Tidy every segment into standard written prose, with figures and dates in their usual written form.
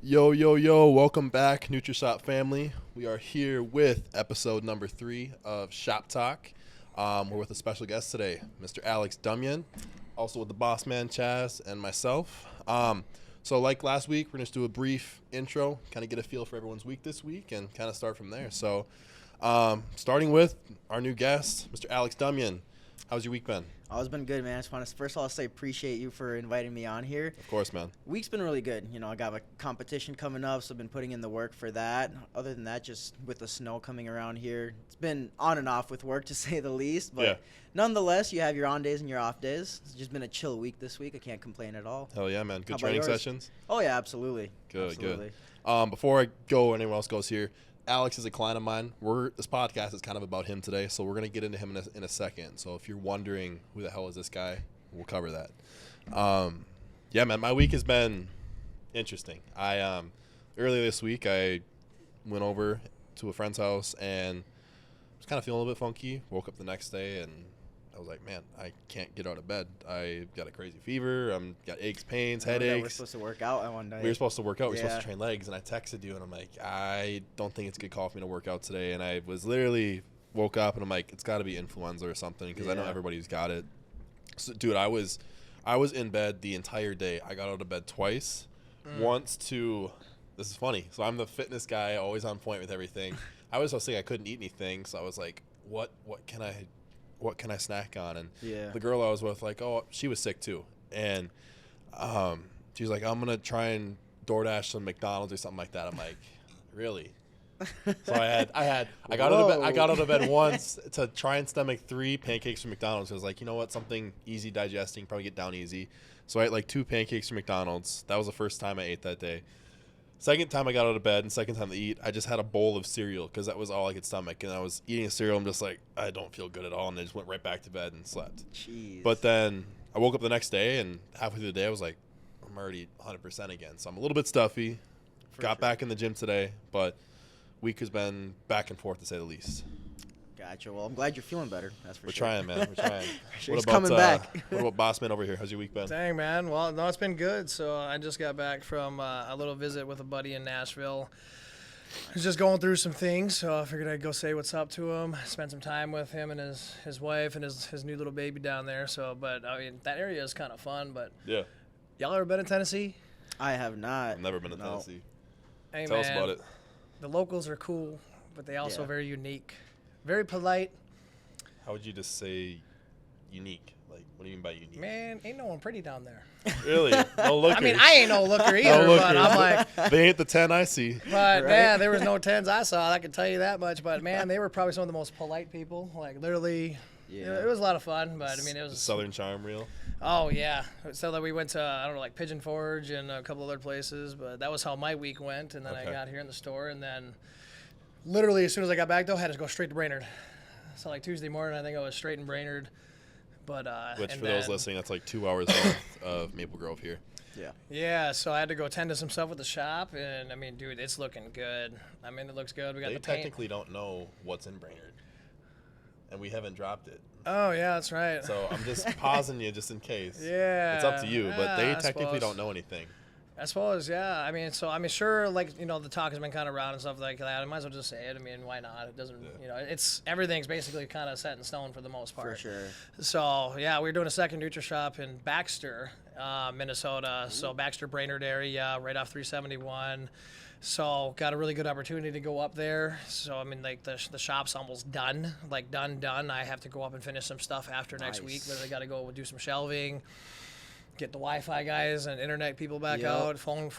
Yo, welcome back, Nutrishop family. We are here with episode number 3 of Shop Talk. We're with a special guest today, Mr. Alex Dumyan, also with the boss man, Chaz, and myself. So like last week, we're going to do a brief intro, kind of get a feel for everyone's week this week, and kind of start from there. So starting with our new guest, Mr. Alex Dumyan. How's your week been? Oh, it's been good, man. I just want to first of all say appreciate you for inviting me on here. Of course, man. Week's been really good. I got a competition coming up, so I've been putting in the work for that. Other than that, just with the snow coming around here, it's been on and off with work, to say the least. But nonetheless, you have your on days and your off days. It's just been a chill week this week. I can't complain at all. Hell yeah, man. Good training sessions? Oh, yeah, absolutely. Good. Before I go, anyone else goes here, Alex is a client of mine. This podcast is kind of about him today, so we're going to get into him in a second. So if you're wondering who the hell is this guy, we'll cover that. Yeah, man, my week has been interesting. I earlier this week, I went over to a friend's house and was kind of feeling a little bit funky. Woke up the next day and I was like, man, I can't get out of bed. I got a crazy fever. Got aches, pains, headaches. We're supposed to work out on one day. We were supposed to work out. We were supposed to train legs. And I texted you, and I'm like, I don't think it's a good call for me to work out today. And I was literally woke up, and I'm like, it's got to be influenza or something because I know everybody's got it. So, dude, I was in bed the entire day. I got out of bed twice. Once to – this is funny. So I'm the fitness guy, always on point with everything. I was so sick I couldn't eat anything, so I was like, what can I snack on? And the girl I was with, like, oh, she was sick too. And she was like, I'm going to try and DoorDash some McDonald's or something like that. I'm like, really? So I got out of bed once to try and stomach 3 pancakes from McDonald's. I was like, you know what? Something easy digesting, probably get down easy. So I ate like 2 pancakes from McDonald's. That was the first time I ate that day. Second time I got out of bed and second time to eat, I just had a bowl of cereal because that was all I could stomach. And I was eating a cereal. I'm just like, I don't feel good at all. And I just went right back to bed and slept. Jeez. But then I woke up the next day and halfway through the day, I was like, I'm already 100% again. So I'm a little bit stuffy. Got back in the gym today, but week has been back and forth to say the least. Gotcha. Well, I'm glad you're feeling better. That's for We're sure. trying, man. We're trying. He's coming back. What about Boss Man over here? How's your week been? Dang, man. Well, no, it's been good. So I just got back from a little visit with a buddy in Nashville. He's just going through some things, so I figured I'd go say what's up to him, spend some time with him and his wife and his new little baby down there. So, but, I mean, that area is kind of fun. But yeah. Y'all ever been in Tennessee? I have not. I've never been to Tennessee. Hey, Tell us about it. The locals are cool, but they also very unique. Very polite. How would you just say unique? Like, what do you mean by unique? Man, ain't no one pretty down there. Really? No lookers. I mean, I ain't no looker either, but I'm like. They ain't the 10 I see. But, man, there was no 10s I saw. I can tell you that much. But, man, they were probably some of the most polite people. Like, literally, it was a lot of fun. But, I mean, it was. Southern charm real? Oh, yeah. So that we went to, I don't know, like Pigeon Forge and a couple other places. But that was how my week went. And then I got here in the store. And then literally as soon as I got back, though, I had to go straight to Brainerd. So, like, Tuesday morning, I think I was straight in Brainerd. But, which, for those listening, that's like 2 hours north of Maple Grove here. Yeah. Yeah, so I had to go tend to some stuff with the shop. And, I mean, dude, it's looking good. I mean, it looks good. We got the paint. They technically don't know what's in Brainerd. And we haven't dropped it. Oh, yeah, that's right. So I'm just pausing you just in case. Yeah. It's up to you, but they technically don't know anything. I suppose, yeah. I mean, sure, like, the talk has been kind of around and stuff like that. I might as well just say it. I mean, why not? It doesn't, everything's basically kind of set in stone for the most part. For sure. So, yeah, we're doing a second Nutrishop in Baxter, Minnesota. Ooh. So, Baxter, Brainerd area, right off 371. So, got a really good opportunity to go up there. So, I mean, like, the shop's almost done. Like, done. I have to go up and finish some stuff after next week. But I got to go do some shelving. Get the Wi-Fi guys and internet people back out, phone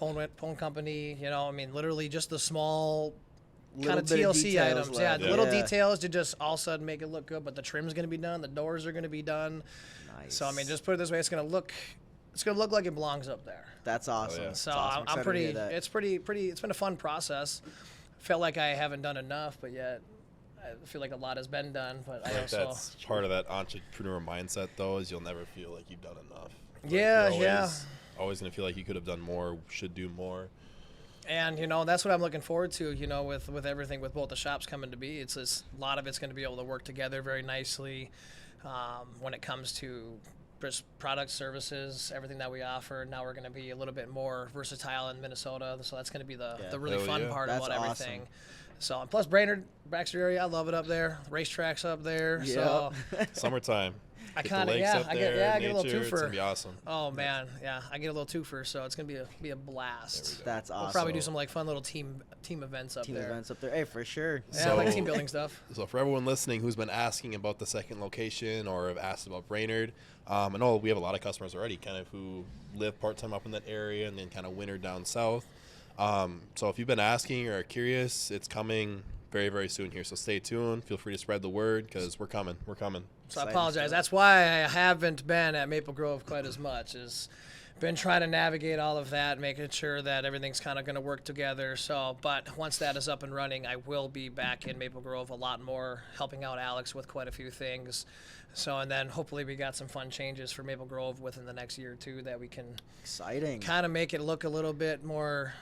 company, I mean, literally just the small kind of TLC items. Yeah, the little details to just all of a sudden make it look good, but the trim's going to be done, the doors are going to be done. Nice. So, I mean, just put it this way, it's going to look like it belongs up there. That's awesome. Oh, yeah. So, awesome. I'm pretty, it's been a fun process. Felt like I haven't done enough, but yet I feel like a lot has been done. But I also, that's part of that entrepreneur mindset, though, is you'll never feel like you've done enough. Yeah. Always going to feel like you could have done more, should do more. And, that's what I'm looking forward to, with everything, with both the shops coming to be. A lot of it's going to be able to work together very nicely when it comes to just product, services, everything that we offer. Now we're going to be a little bit more versatile in Minnesota, so that's going to be the really fun part That's about everything. awesome. So, and plus Brainerd, Baxter area, I love it up there. Racetracks up there. Yep. So Summertime. I Get the kind of lakes up I there, get a nature, little twofer. It's gonna be awesome. Oh man, yeah, I get a little twofer, so it's gonna be a blast. That's awesome. We'll probably do some like fun little team events up team there. events up there. Hey, for sure. Yeah, I like team building stuff. So for everyone listening who's been asking about the second location or have asked about Brainerd, I know we have a lot of customers already kind of who live part-time up in that area and then kind of winter down south. So if you've been asking or are curious, it's coming very, very soon here. So stay tuned. Feel free to spread the word because we're coming. We're coming. So I apologize. That's why I haven't been at Maple Grove quite as much. Is been trying to navigate all of that, making sure that everything's kind of going to work together. So, but once that is up and running, I will be back in Maple Grove a lot more, helping out Alex with quite a few things. So, and then hopefully we got some fun changes for Maple Grove within the next year or two that we can Exciting. kind of make it look a little bit more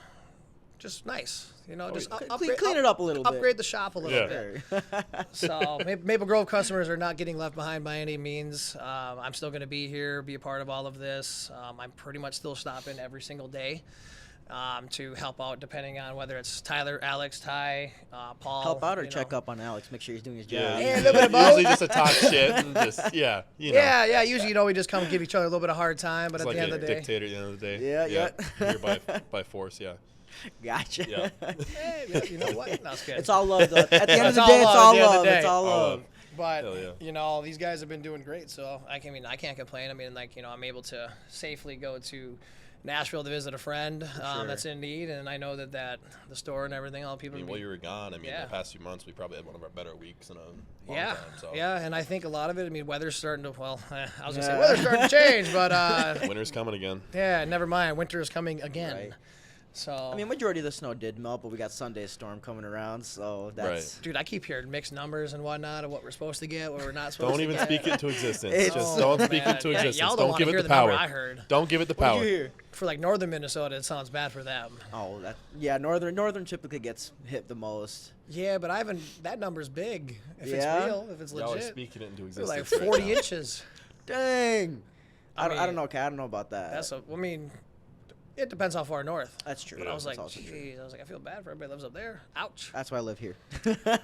just nice, just clean it up a little bit. Upgrade the shop a little bit. Sure. So Maple Grove customers are not getting left behind by any means. I'm still going to be here, be a part of all of this. I'm pretty much still stopping every single day to help out, depending on whether it's Tyler, Alex, Ty, Paul. Help out or check up on Alex, make sure he's doing his job. Yeah, a little bit of both. Usually just to talk shit and just, Yeah, usually, we just come and give each other a little bit of hard time, but it's at like the end of the day. dictator at the end of the day. Yeah. Here by force, yeah. Gotcha. Yeah. Hey, you know what? No, it's good. It's all love, though. At the end of the day, it's all love. It's all love. But these guys have been doing great, so I can't complain. I mean, I'm able to safely go to Nashville to visit a friend that's in need, and I know that the store and everything, all people. While you were gone, the past few months, we probably had one of our better weeks in a long time. So. Yeah, and I think a lot of it. Weather's starting to. Well, I was gonna say weather's starting to change, but winter's coming again. Yeah, never mind. Winter is coming again. Right. So majority of the snow did melt, but we got Sunday's storm coming around, so that's right. Dude, I keep hearing mixed numbers and whatnot of what we're supposed to get, what we're not supposed to get. Don't even speak it into existence. Just don't speak it into existence. Y'all don't give it the power. I heard. Don't give it the power. What did you hear? For northern Minnesota, it sounds bad for them. Oh, northern typically gets hit the most. Yeah, but that number's big. If it's real, if it's legit. Y'all are speaking it into existence. Like 40 inches. Dang. I don't know, okay. I don't know about that. It depends how far north. That's true. But I was like, geez, I feel bad for everybody that lives up there. Ouch. That's why I live here. Yeah.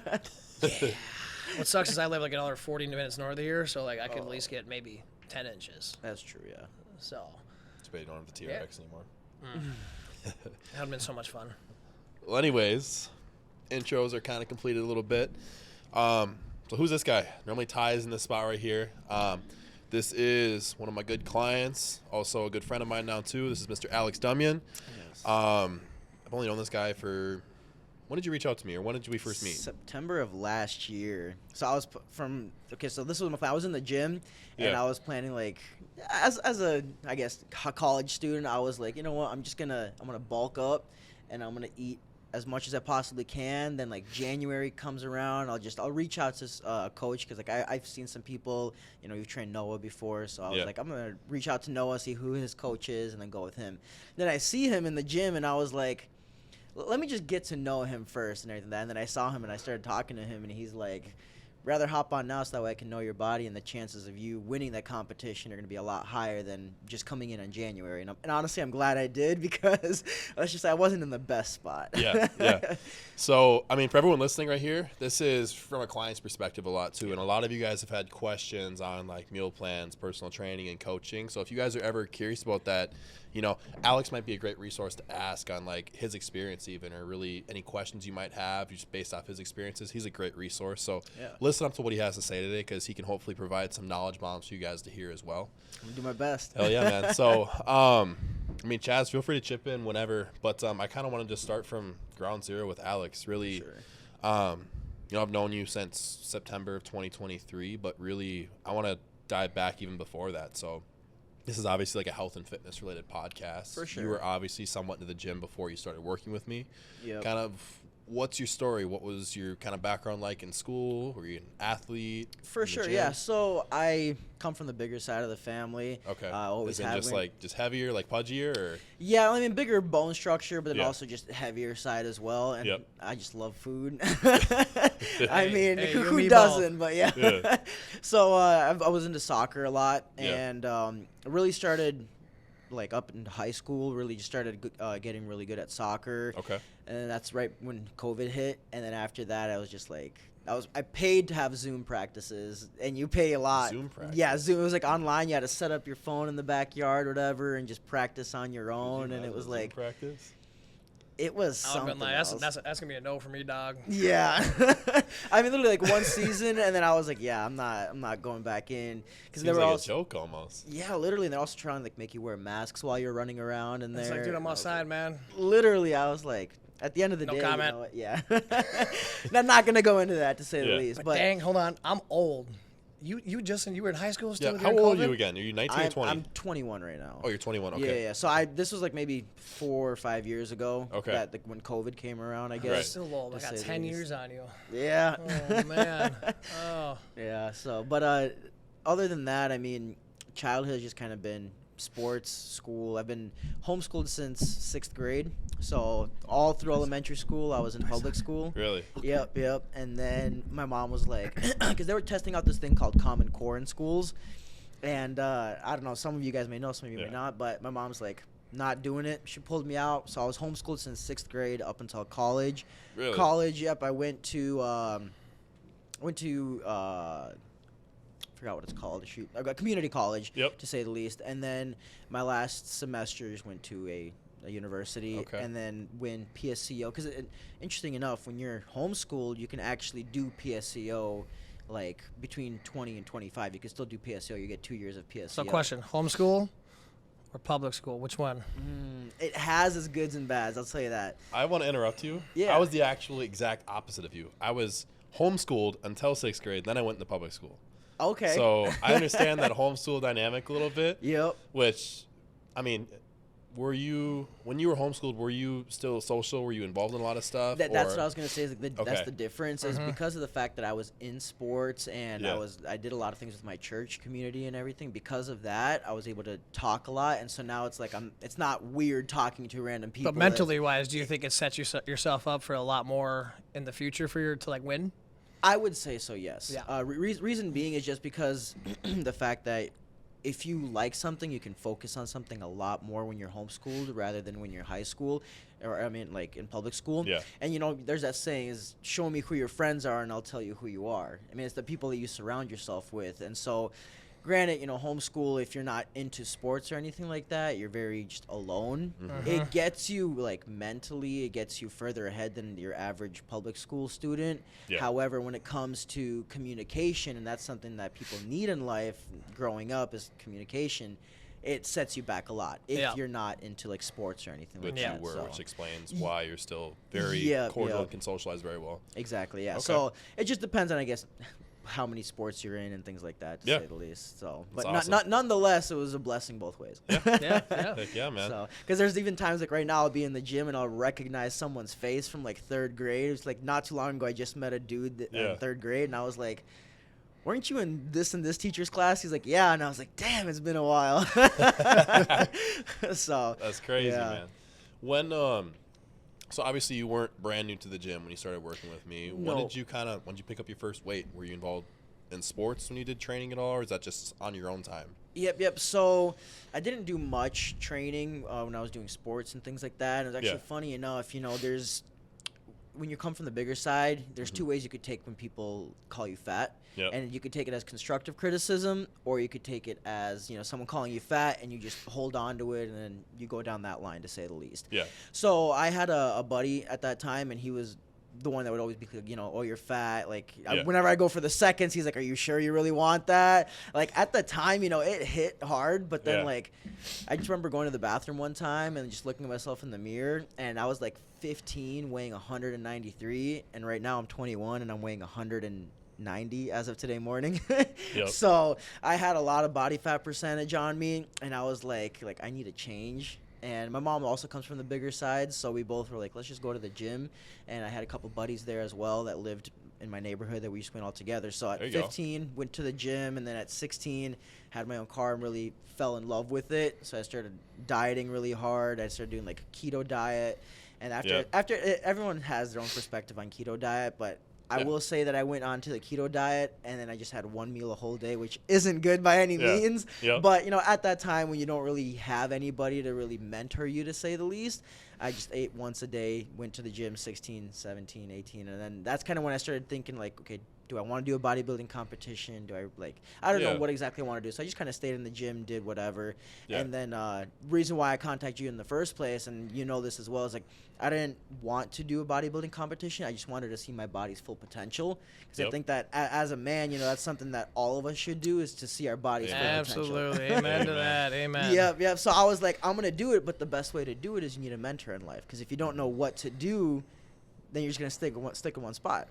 What sucks is I live another 40 minutes north of here, so I could at least get maybe 10 inches. That's true, yeah. So. It's bad you don't have the T-Rex anymore. That would have been so much fun. Well, anyways, intros are kind of completed a little bit. So who's this guy? Normally Ty's in this spot right here. This is one of my good clients, also a good friend of mine now too. This is Mr. Alex Dumyan. Yes. I've only known this guy for. When did you reach out to me, or when did we first meet? September of last year. So I was so this was my plan. I was in the gym, and I was planning as a college student. I was like, you know what? I'm gonna bulk up, and I'm gonna eat as much as I possibly can. Then January comes around, I'll reach out to a coach because I've seen some people, you've trained Noah before, so I was like, I'm gonna reach out to Noah, see who his coach is, and then go with him. Then I see him in the gym, and I was like, let me just get to know him first and everything. And then I saw him and I started talking to him, and he's like, rather hop on now so that way I can know your body, and the chances of you winning that competition are going to be a lot higher than just coming in January. And honestly, I'm glad I did, because let's just say I wasn't in the best spot. Yeah. So, for everyone listening right here, this is from a client's perspective a lot too. And a lot of you guys have had questions on meal plans, personal training, and coaching. So if you guys are ever curious about that, Alex might be a great resource to ask on his experience even, or really any questions you might have just based off his experiences. He's a great resource. So listen up to what he has to say today, because he can hopefully provide some knowledge bombs for you guys to hear as well. I'm going to do my best. Hell yeah, man. So, Chaz, feel free to chip in whenever, but I kind of want to just start from ground zero with Alex. Really, sure. I've known you since September of 2023, but really I want to dive back even before that. So this is obviously a health and fitness related podcast. For sure. You were obviously somewhat into the gym before you started working with me. Yep. Kind of what's your story? What was your kind of background like in school? Were you an athlete? For sure, yeah. So I come from the bigger side of the family. Okay. Always Is it just heavier, like pudgier, or? Yeah, I mean bigger bone structure, but then Yeah. also just heavier side as well. And Yep. I just love food. I mean, Hey, you and who me doesn't? But yeah. Yeah. So I was into soccer a lot, Yeah. and really started like up in high school. Really just started getting really good at soccer. Okay. And that's right when COVID hit. And then after that, I was just like, I paid to have Zoom practices, and you pay a lot. Zoom practice? Yeah, Zoom. It was like online. You had to set up your phone in the backyard, whatever, and just practice on your Did you own. And have it was Zoom like, practice. it was I would've something been like, else. that's gonna be a no for me, dog. Yeah. I mean, literally like one season, and then I was like, yeah, I'm not going back in, because they Seems were like also a joke almost. yeah, literally, and they're also trying to like make you wear masks while you're running around in there. It's like, dude, I'm And I was outside, like- man. Literally, I was like, at the end of the No day, comment. you know what? Yeah. I'm not gonna go into that to say Yeah. the least, But, but dang, hold on, I'm old. You Justin, you were in high school still? Yeah. during How old are COVID? you again? Are you 19 or 20? I'm 21 right now. Oh, you're 21. Yeah, Okay. yeah. So this was like maybe 4 or 5 years ago. Okay. That like when COVID came around, I You're guess. Right. still old. I to got say the 10 least. years on you. Yeah. Oh man. Oh. Yeah. So, but other than that, I mean, childhood has just kind of been sports, school. I've been homeschooled since 6th grade. So all through elementary school, I was in public school. Really? Yep. And then my mom was like, because they were testing out this thing called Common Core in schools. And I don't know, some of you guys may know, some of you may Yeah. not, but my mom's like, not doing it. She pulled me out. So I was homeschooled since 6th grade up until college. Really? College, yep. I went to forgot what it's called. Shoot, I got community college, Yep. to say the least. And then my last semester just went to a university, Okay. and then when PSCO, because interesting enough, when you're homeschooled, you can actually do PSCO like between 20 and 25. You can still do PSCO. You get 2 years of PSCO. So question: homeschool or public school? Which one? It has its goods and bads. I'll tell you that. I want to interrupt you. Yeah. I was the actual exact opposite of you. I was homeschooled until 6th grade. Then I went into public school. Okay. So I understand that homeschool dynamic a little bit. Yep. Which, I mean, when you were homeschooled, were you still social? Were you involved in a lot of stuff? That's what I was gonna say. Is like that's Okay. the difference is because of the fact that I was in sports and Yeah. I did a lot of things with my church community and everything. Because of that, I was able to talk a lot, and so now it's like it's not weird talking to random people. But mentally wise, do you think it sets yourself up for a lot more in the future for you to like win? I would say so. Yes. Yeah. Reason being is just because the fact that if you like something, you can focus on something a lot more when you're homeschooled rather than when you're high school, or I mean, like in public school. Yeah. And you know, there's that saying: "Is show me who your friends are, and I'll tell you who you are." I mean, it's the people that you surround yourself with, and so. Granted, you know, homeschool, if you're not into sports or anything like that, you're very just alone. It gets you, like, mentally, it gets you further ahead than your average public school student. Yeah. However, when it comes to communication, and that's something that people need in life growing up is communication, it sets you back a lot if Yeah. you're not into, like, sports or anything Which like Yeah. that. you were, so. which explains why you're still very Yeah, cordial yeah. and can socialize very well. Exactly, yeah. Okay. So it just depends on, I guess, how many sports you're in and things like that, to Yeah. say the least. So, That's but awesome. nonetheless, it was a blessing both ways. Yeah. Heck yeah, man. So, because there's even times like right now I'll be in the gym and I'll recognize someone's face from like 3rd grade. It's like not too long ago I just met a dude Yeah. in 3rd grade, and I was like, "Weren't you in this teacher's class?" He's like, "Yeah," and I was like, "Damn, it's been a while." So That's crazy, yeah. man. When so obviously you weren't brand new to the gym when you started working with me. When No. did you pick up your first weight? Were you involved in sports when you did training at all, or is that just on your own time? Yep. So I didn't do much training when I was doing sports and things like that. And it was actually Yeah. funny enough, you know, when you come from the bigger side, there's two ways you could take when people call you fat. Yep. And you could take it as constructive criticism, or you could take it as, you know, someone calling you fat and you just hold on to it and then you go down that line, to say the least. Yeah. So I had a buddy at that time, and he was the one that would always be like, you know, "Oh, you're fat." Like, Yeah. whenever I go for the seconds, he's like, "Are you sure you really want that?" Like, at the time, you know, it hit hard, but then, Yeah. like, I just remember going to the bathroom one time and just looking at myself in the mirror, and I was like 15, weighing 193, and right now I'm 21 and I'm weighing 190 as of today morning. Yep. So I had a lot of body fat percentage on me, and I was like I need a change. And my mom also comes from the bigger side, so we both were like, let's just go to the gym. And I had a couple buddies there as well that lived in my neighborhood that we just went all together. So at 15, went to the gym, and then at 16, had my own car and really fell in love with it. So I started dieting really hard. I started doing like a keto diet. And after everyone has their own perspective on keto diet, but I will say that I went on to the keto diet, and then I just had one meal a whole day, which isn't good by any means. But, at that time when you don't really have anybody to really mentor you, to say the least, I just ate once a day, went to the gym 16, 17, 18. And then that's kind of when I started thinking, like, okay, do I want to do a bodybuilding competition? Do I don't know what exactly I want to do. So I just kind of stayed in the gym, did whatever. And then reason why I contacted you in the first place, and you know this as well, is like I didn't want to do a bodybuilding competition. I just wanted to see my body's full potential. Because I think that as a man, that's something that all of us should do, is to see our body's full potential. Absolutely. Amen to that. Amen. Yep. So I was like, I'm going to do it, but the best way to do it is you need a mentor in life. Because if you don't know what to do, then you're just going to stick in one spot.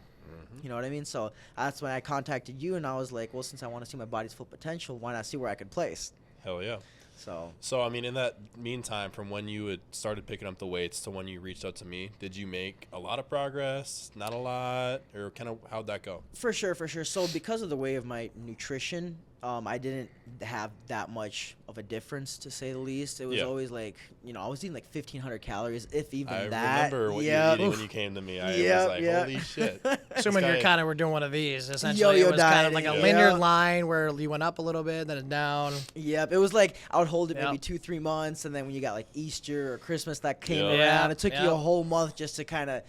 You know what I mean? So that's when I contacted you, and I was like, well, since I want to see my body's full potential, why not see where I could place? Hell yeah. So I mean, in that meantime, from when you had started picking up the weights to when you reached out to me, did you make a lot of progress, not a lot, or kind of how'd that go? For sure. So because of the way of my nutrition, I didn't have that much of a difference, to say the least. It was always like, I was eating like 1,500 calories, if even that. I remember what you were eating when you came to me. I was like, holy shit. Assuming you're kind of were doing one of these. Essentially, it was kind of like a linear line where you went up a little bit, then it's down. Yep. It was like I would hold it maybe 2-3 months, and then when you got like Easter or Christmas that came around, it took you a whole month just to kind of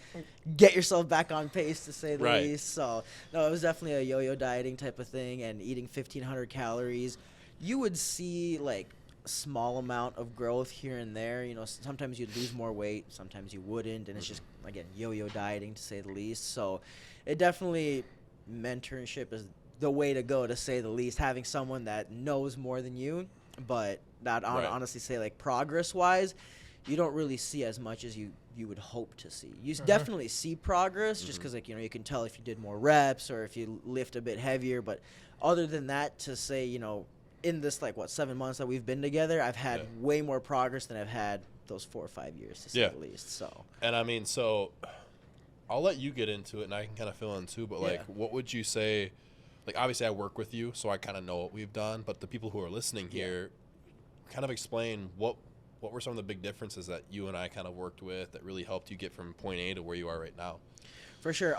get yourself back on pace, to say the least. So, no, it was definitely a yo-yo dieting type of thing, and eating 1,500 calories. You would see like a small amount of growth here and there. Sometimes you'd lose more weight, sometimes you wouldn't, and it's just, again, yo-yo dieting, to say the least. So it definitely, mentorship is the way to go, to say the least, having someone that knows more than you. But that honestly say, like, progress-wise, you don't really see as much as you would hope to see. You definitely see progress, just because, like, you can tell if you did more reps or if you lift a bit heavier. But other than that, to say, in this, 7 months that we've been together, I've had way more progress than I've had those 4 or 5 years, to say the least. So. And I mean, so I'll let you get into it, and I can kind of fill in too. But what would you say? Like, obviously, I work with you, so I kind of know what we've done. But the people who are listening here, kind of explain what were some of the big differences that you and I kind of worked with that really helped you get from point A to where you are right now? For sure.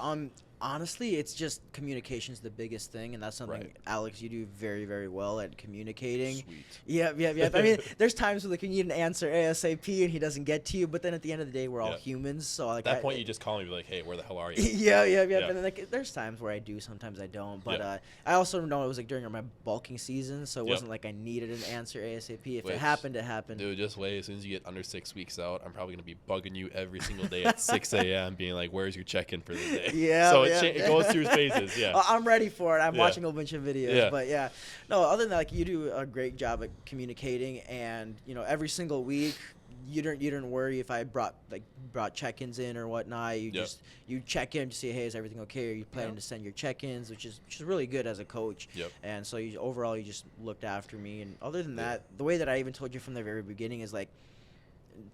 Honestly, it's just communication's the biggest thing, and that's something, Alex, you do very, very well at communicating. Sweet. Yeah. I mean, there's times where you need an answer ASAP, and he doesn't get to you, but then at the end of the day, we're all humans. So at that point, you just call me and be like, hey, where the hell are you? Yeah. But then, there's times where I do, sometimes I don't. But I also know it was during my bulking season, so it wasn't like I needed an answer ASAP. If it happened, it happened. Dude, just wait. As soon as you get under 6 weeks out, I'm probably going to be bugging you every single day at 6 a.m. being like, where's your check-in for the day? Yeah. So it goes through phases, I'm ready for it. I'm watching a bunch of videos, but no. Other than that, you do a great job at communicating, and every single week, you didn't worry if I brought check-ins in or whatnot. You check in to see, hey, is everything okay? Are you planning to send your check-ins, which is really good as a coach. And so overall, you just looked after me. And other than that, the way that I even told you from the very beginning is like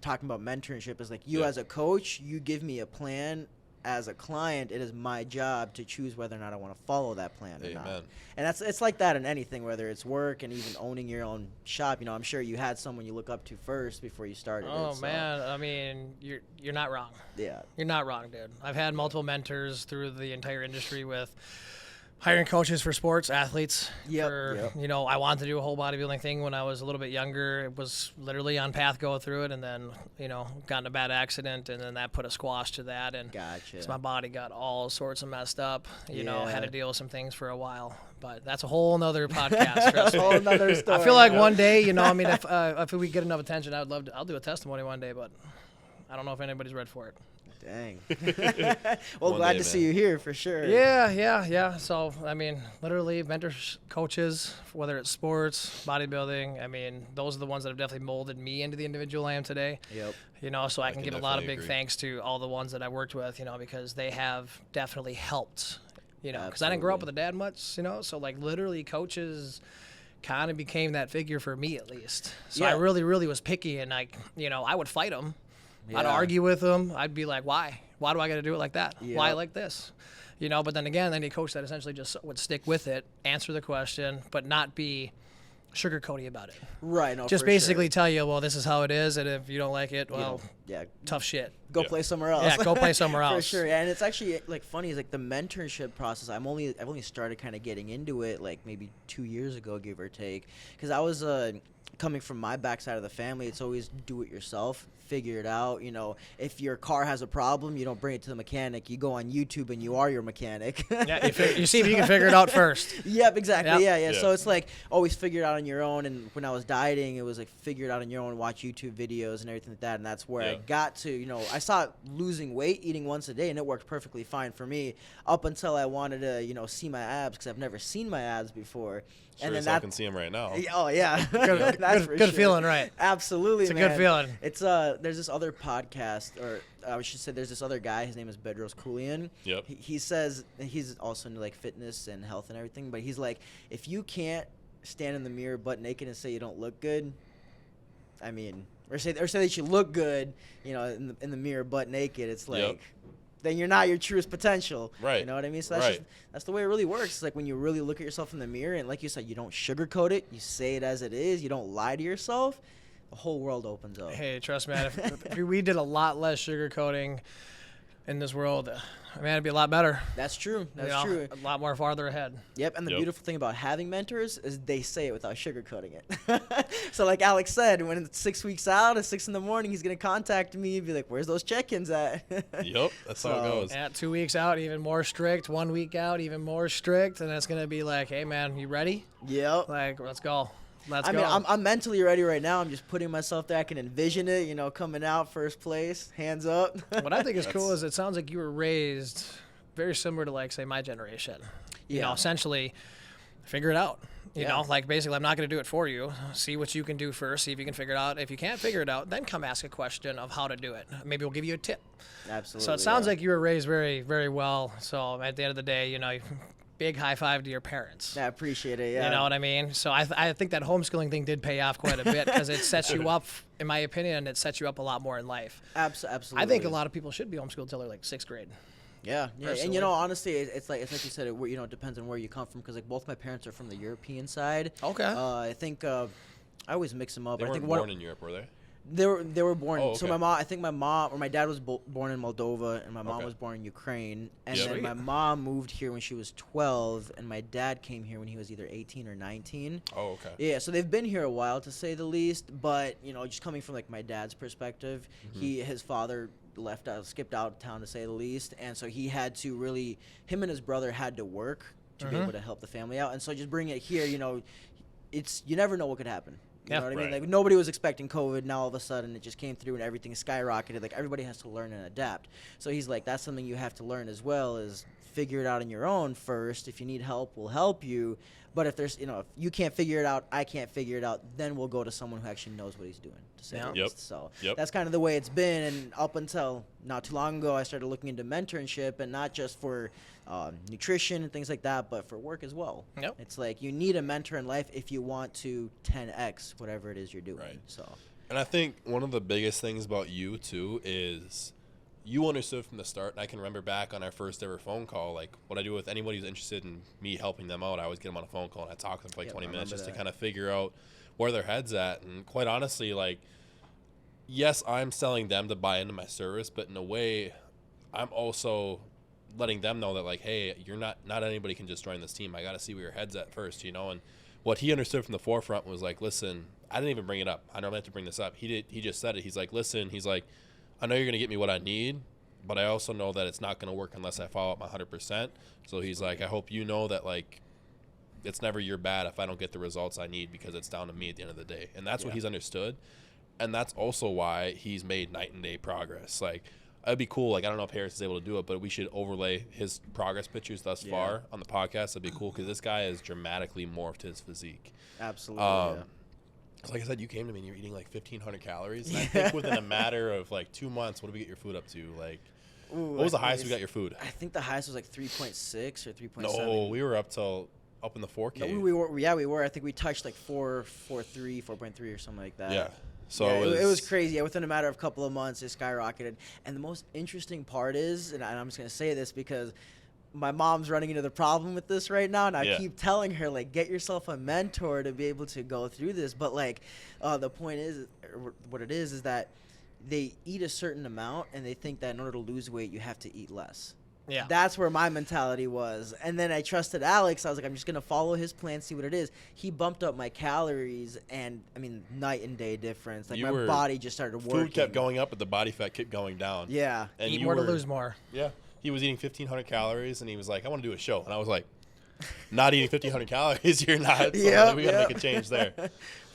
talking about mentorship is like you as a coach, you give me a plan. As a client, it is my job to choose whether or not I want to follow that plan or not. And it's like that in anything, whether it's work and even owning your own shop. I'm sure you had someone you look up to first before you started. Man, I mean, you're not wrong. Yeah, you're not wrong, dude. I've had multiple mentors through the entire industry with hiring coaches for sports, athletes. I wanted to do a whole bodybuilding thing when I was a little bit younger. It was literally on path going through it, and then, got in a bad accident, and then that put a squash to that. And so my body got all sorts of messed up. Had to deal with some things for a while. But that's a whole nother podcast. That's a whole nother story. I feel like one day, if we get enough attention, I'll do a testimony one day, but I don't know if anybody's ready for it. Dang. Well, glad to see you here for sure. Yeah. So, I mean, literally mentors, coaches, whether it's sports, bodybuilding, I mean, those are the ones that have definitely molded me into the individual I am today. So I can give a lot of big thanks to all the ones that I worked with, because they have definitely helped, because I didn't grow up with a dad much, so like literally coaches kind of became that figure for me at least. So Yeah. I really, really was picky, and I would fight him. I'd argue with him. I'd be like, why? Why do I got to do it like that? Why like this? But then again, any coach that essentially just would stick with it, answer the question, but not be sugarcoaty about it. Right. No, just for basically sure. tell you, well, this is how it is, and if you don't like it, well, tough shit. Go play somewhere else. Yeah, go play somewhere else. For sure. Yeah, and it's actually like funny is like the mentorship process. I've only started kind of getting into it like maybe 2 years ago, give or take, because I was coming from my backside of the family. It's always do it yourself. Figure it out. If your car has a problem, you don't bring it to the mechanic. You go on YouTube and you are your mechanic. Yeah, you see if you can figure it out first. Yep, exactly. Yep. Yeah. So it's like always figure it out on your own. And when I was dieting, it was like figure it out on your own, watch YouTube videos and everything like that. And that's where I got to, I saw losing weight, eating once a day, and it worked perfectly fine for me up until I wanted to, see my abs because I've never seen my abs before. Sure, and then I can see him right now. Oh yeah, good feeling, right? Absolutely, it's a man. good feeling. It's there's this other podcast, or I should say, there's this other guy. His name is Bedros Keuilian. Yep. He says he's also into like fitness and health and everything, but he's like, if you can't stand in the mirror butt naked and say you don't look good, I mean, or say that you look good, in the mirror butt naked, it's like. Then you're not your truest potential. Right. You know what I mean? So that's the way it really works. It's like when you really look at yourself in the mirror and like you said, you don't sugarcoat it. You say it as it is. You don't lie to yourself. The whole world opens up. Hey, trust me, man. If we did a lot less sugarcoating in this world, it'd be a lot better. That's true. That's true. A lot more farther ahead. Yep, and the beautiful thing about having mentors is they say it without sugarcoating it. So like Alex said, when it's 6 weeks out at 6 a.m, he's going to contact me and be like, where's those check-ins at? Yep, that's how it goes. Yeah, 2 weeks out, even more strict. 1 week out, even more strict. And it's going to be like, hey, man, you ready? Yep. Like, let's go. I mean, I'm mentally ready right now. I'm just putting myself there. I can envision it, coming out first place, hands up. What I think is cool is it sounds like you were raised very similar to, like, say, my generation. Essentially, figure it out. You know, like, basically, I'm not going to do it for you. See what you can do first. See if you can figure it out. If you can't figure it out, then come ask a question of how to do it. Maybe we'll give you a tip. Absolutely. So it sounds like you were raised very, very well. So at the end of the day, big high five to your parents. I appreciate it, yeah. You know what I mean? So I think that homeschooling thing did pay off quite a bit because it sets you up, in my opinion, it sets you up a lot more in life. Absolutely. I think a lot of people should be homeschooled till they're like 6th grade. Yeah. And honestly, it's like you said, it depends on where you come from because like both my parents are from the European side. Okay. I think I always mix them up. They weren't born in Europe, were they? They were born. Oh, okay. So my dad was born in Moldova, and my mom was born in Ukraine. And then my mom moved here when she was 12, and my dad came here when he was either 18 or 19. Oh, okay. Yeah, so they've been here a while to say the least. But just coming from like my dad's perspective, his father skipped out of town to say the least, and so he had to really, him and his brother had to work to be able to help the family out. And so just bringing it here, you never know what could happen. You know what I mean? Like nobody was expecting COVID. Now all of a sudden it just came through and everything skyrocketed. Like everybody has to learn and adapt. So he's like, that's something you have to learn as well, is figure it out on your own first. If you need help, we'll help you. But if there's, if you can't figure it out, I can't figure it out, then we'll go to someone who actually knows what he's doing, to say the least. So that's kind of the way it's been. And up until not too long ago, I started looking into mentorship, and not just for nutrition and things like that, but for work as well. Yep. It's like you need a mentor in life if you want to 10x whatever it is you're doing. Right. So. And I think one of the biggest things about you, too, is you understood from the start. And I can remember back on our first ever phone call, like what I do with anybody who's interested in me helping them out, I always get them on a phone call and I talk to them for like 20 minutes just to kind of figure out where their head's at. And quite honestly, like, yes, I'm selling them to buy into my service, but in a way, I'm also letting them know that, like, hey, you're not anybody can just join this team. I got to see where your head's at first, And what he understood from the forefront was like, listen, I didn't even bring it up. I normally have to bring this up. He just said it. He's like, listen, I know you're going to get me what I need, but I also know that it's not going to work unless I follow up my 100%. So he's like, I hope you know that, like, it's never your bad if I don't get the results I need because it's down to me at the end of the day. And that's what he's understood. And that's also why he's made night and day progress. Like, it'd be cool. Like, I don't know if Harris is able to do it, but we should overlay his progress pictures thus far on the podcast. That'd be cool because this guy has dramatically morphed his physique. Absolutely. Like I said, you came to me and you're eating like 1,500 calories. And I think within a matter of like 2 months, what did we get your food up to? Like, what was the highest we got your food? I think the highest was like 3.6 or 3.7. No, we were up till up in the 4K. No, we were. I think we touched like 4.3 or something like that. Yeah. So it was crazy. Yeah, within a matter of a couple of months, it skyrocketed. And the most interesting part is, and I'm just going to say this because my mom's running into the problem with this right now, and I keep telling her, like, get yourself a mentor to be able to go through this. But, like, the point is, what it is that they eat a certain amount, and they think that in order to lose weight, you have to eat less. Yeah. That's where my mentality was. And then I trusted Alex. I was like, I'm just going to follow his plan, see what it is. He bumped up my calories, and, I mean, night and day difference. Like, my body just started working. Food kept going up, but the body fat kept going down. Yeah. And eat more to lose more. Yeah. He was eating 1,500 calories, and he was like, I want to do a show. And I was like, not eating 1,500 calories, you're not. So we got to make a change there.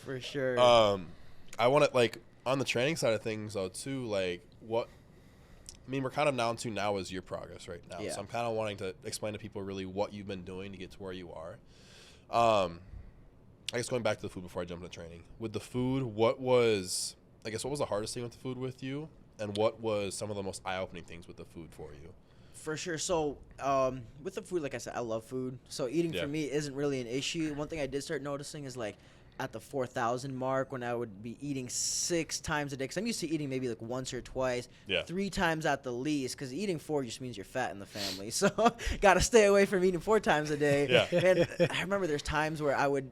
For sure. I want to, like, on the training side of things, though, too, like, what – I mean, we're kind of down to now is your progress right now. Yeah. So I'm kind of wanting to explain to people really what you've been doing to get to where you are. I guess going back to the food before I jump into training. With the food, what was the hardest thing with the food with you? And what was some of the most eye-opening things with the food for you? For sure. So with the food, like I said, I love food. So eating for me isn't really an issue. One thing I did start noticing is like at the 4,000 mark when I would be eating 6 times a day. Because I'm used to eating maybe like once or twice, 3 times at the least. Because eating 4 just means you're fat in the family. So got to stay away from eating 4 times a day. Yeah. And I remember there's times where I would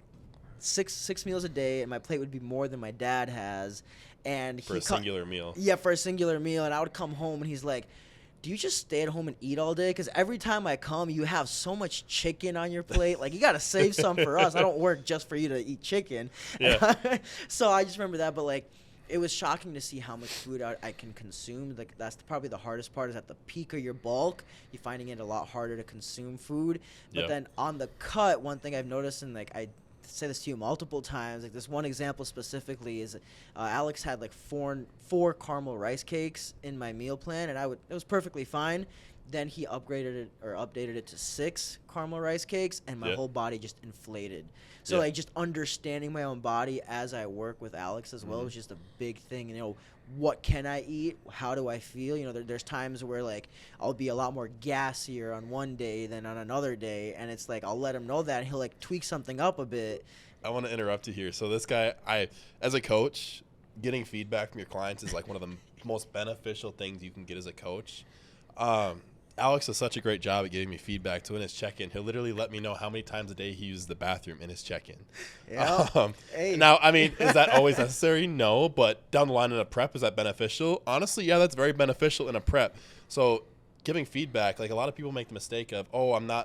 six meals a day and my plate would be more than my dad has. And for a singular meal. Yeah, for a singular meal. And I would come home and he's like, do you just stay at home and eat all day? Because every time I come, you have so much chicken on your plate. Like, you got to save some for us. I don't work just for you to eat chicken. Yeah. So I just remember that. But, like, it was shocking to see how much food I can consume. Like, that's probably the hardest part is at the peak of your bulk. You're finding it a lot harder to consume food. But then on the cut, one thing I've noticed, and, like, I say this to you multiple times, like this one example specifically is Alex had like four caramel rice cakes in my meal plan, and it was perfectly fine. Then he updated it to 6 caramel rice cakes, and my whole body just inflated. So like just understanding my own body as I work with Alex as well was just a big thing. You know, what can I eat? How do I feel? You know, there's times where like I'll be a lot more gassier on one day than on another day, and it's like I'll let him know that, and he'll like tweak something up a bit. I want to interrupt you here. So this guy, as a coach, getting feedback from your clients is like one of the most beneficial things you can get as a coach. Alex does such a great job at giving me feedback. So in his check-in, he'll literally let me know how many times a day he uses the bathroom in his check-in. Yeah. Now, I mean, is that always necessary? No. But down the line in a prep, is that beneficial? Honestly, yeah, that's very beneficial in a prep. So giving feedback, like a lot of people make the mistake of,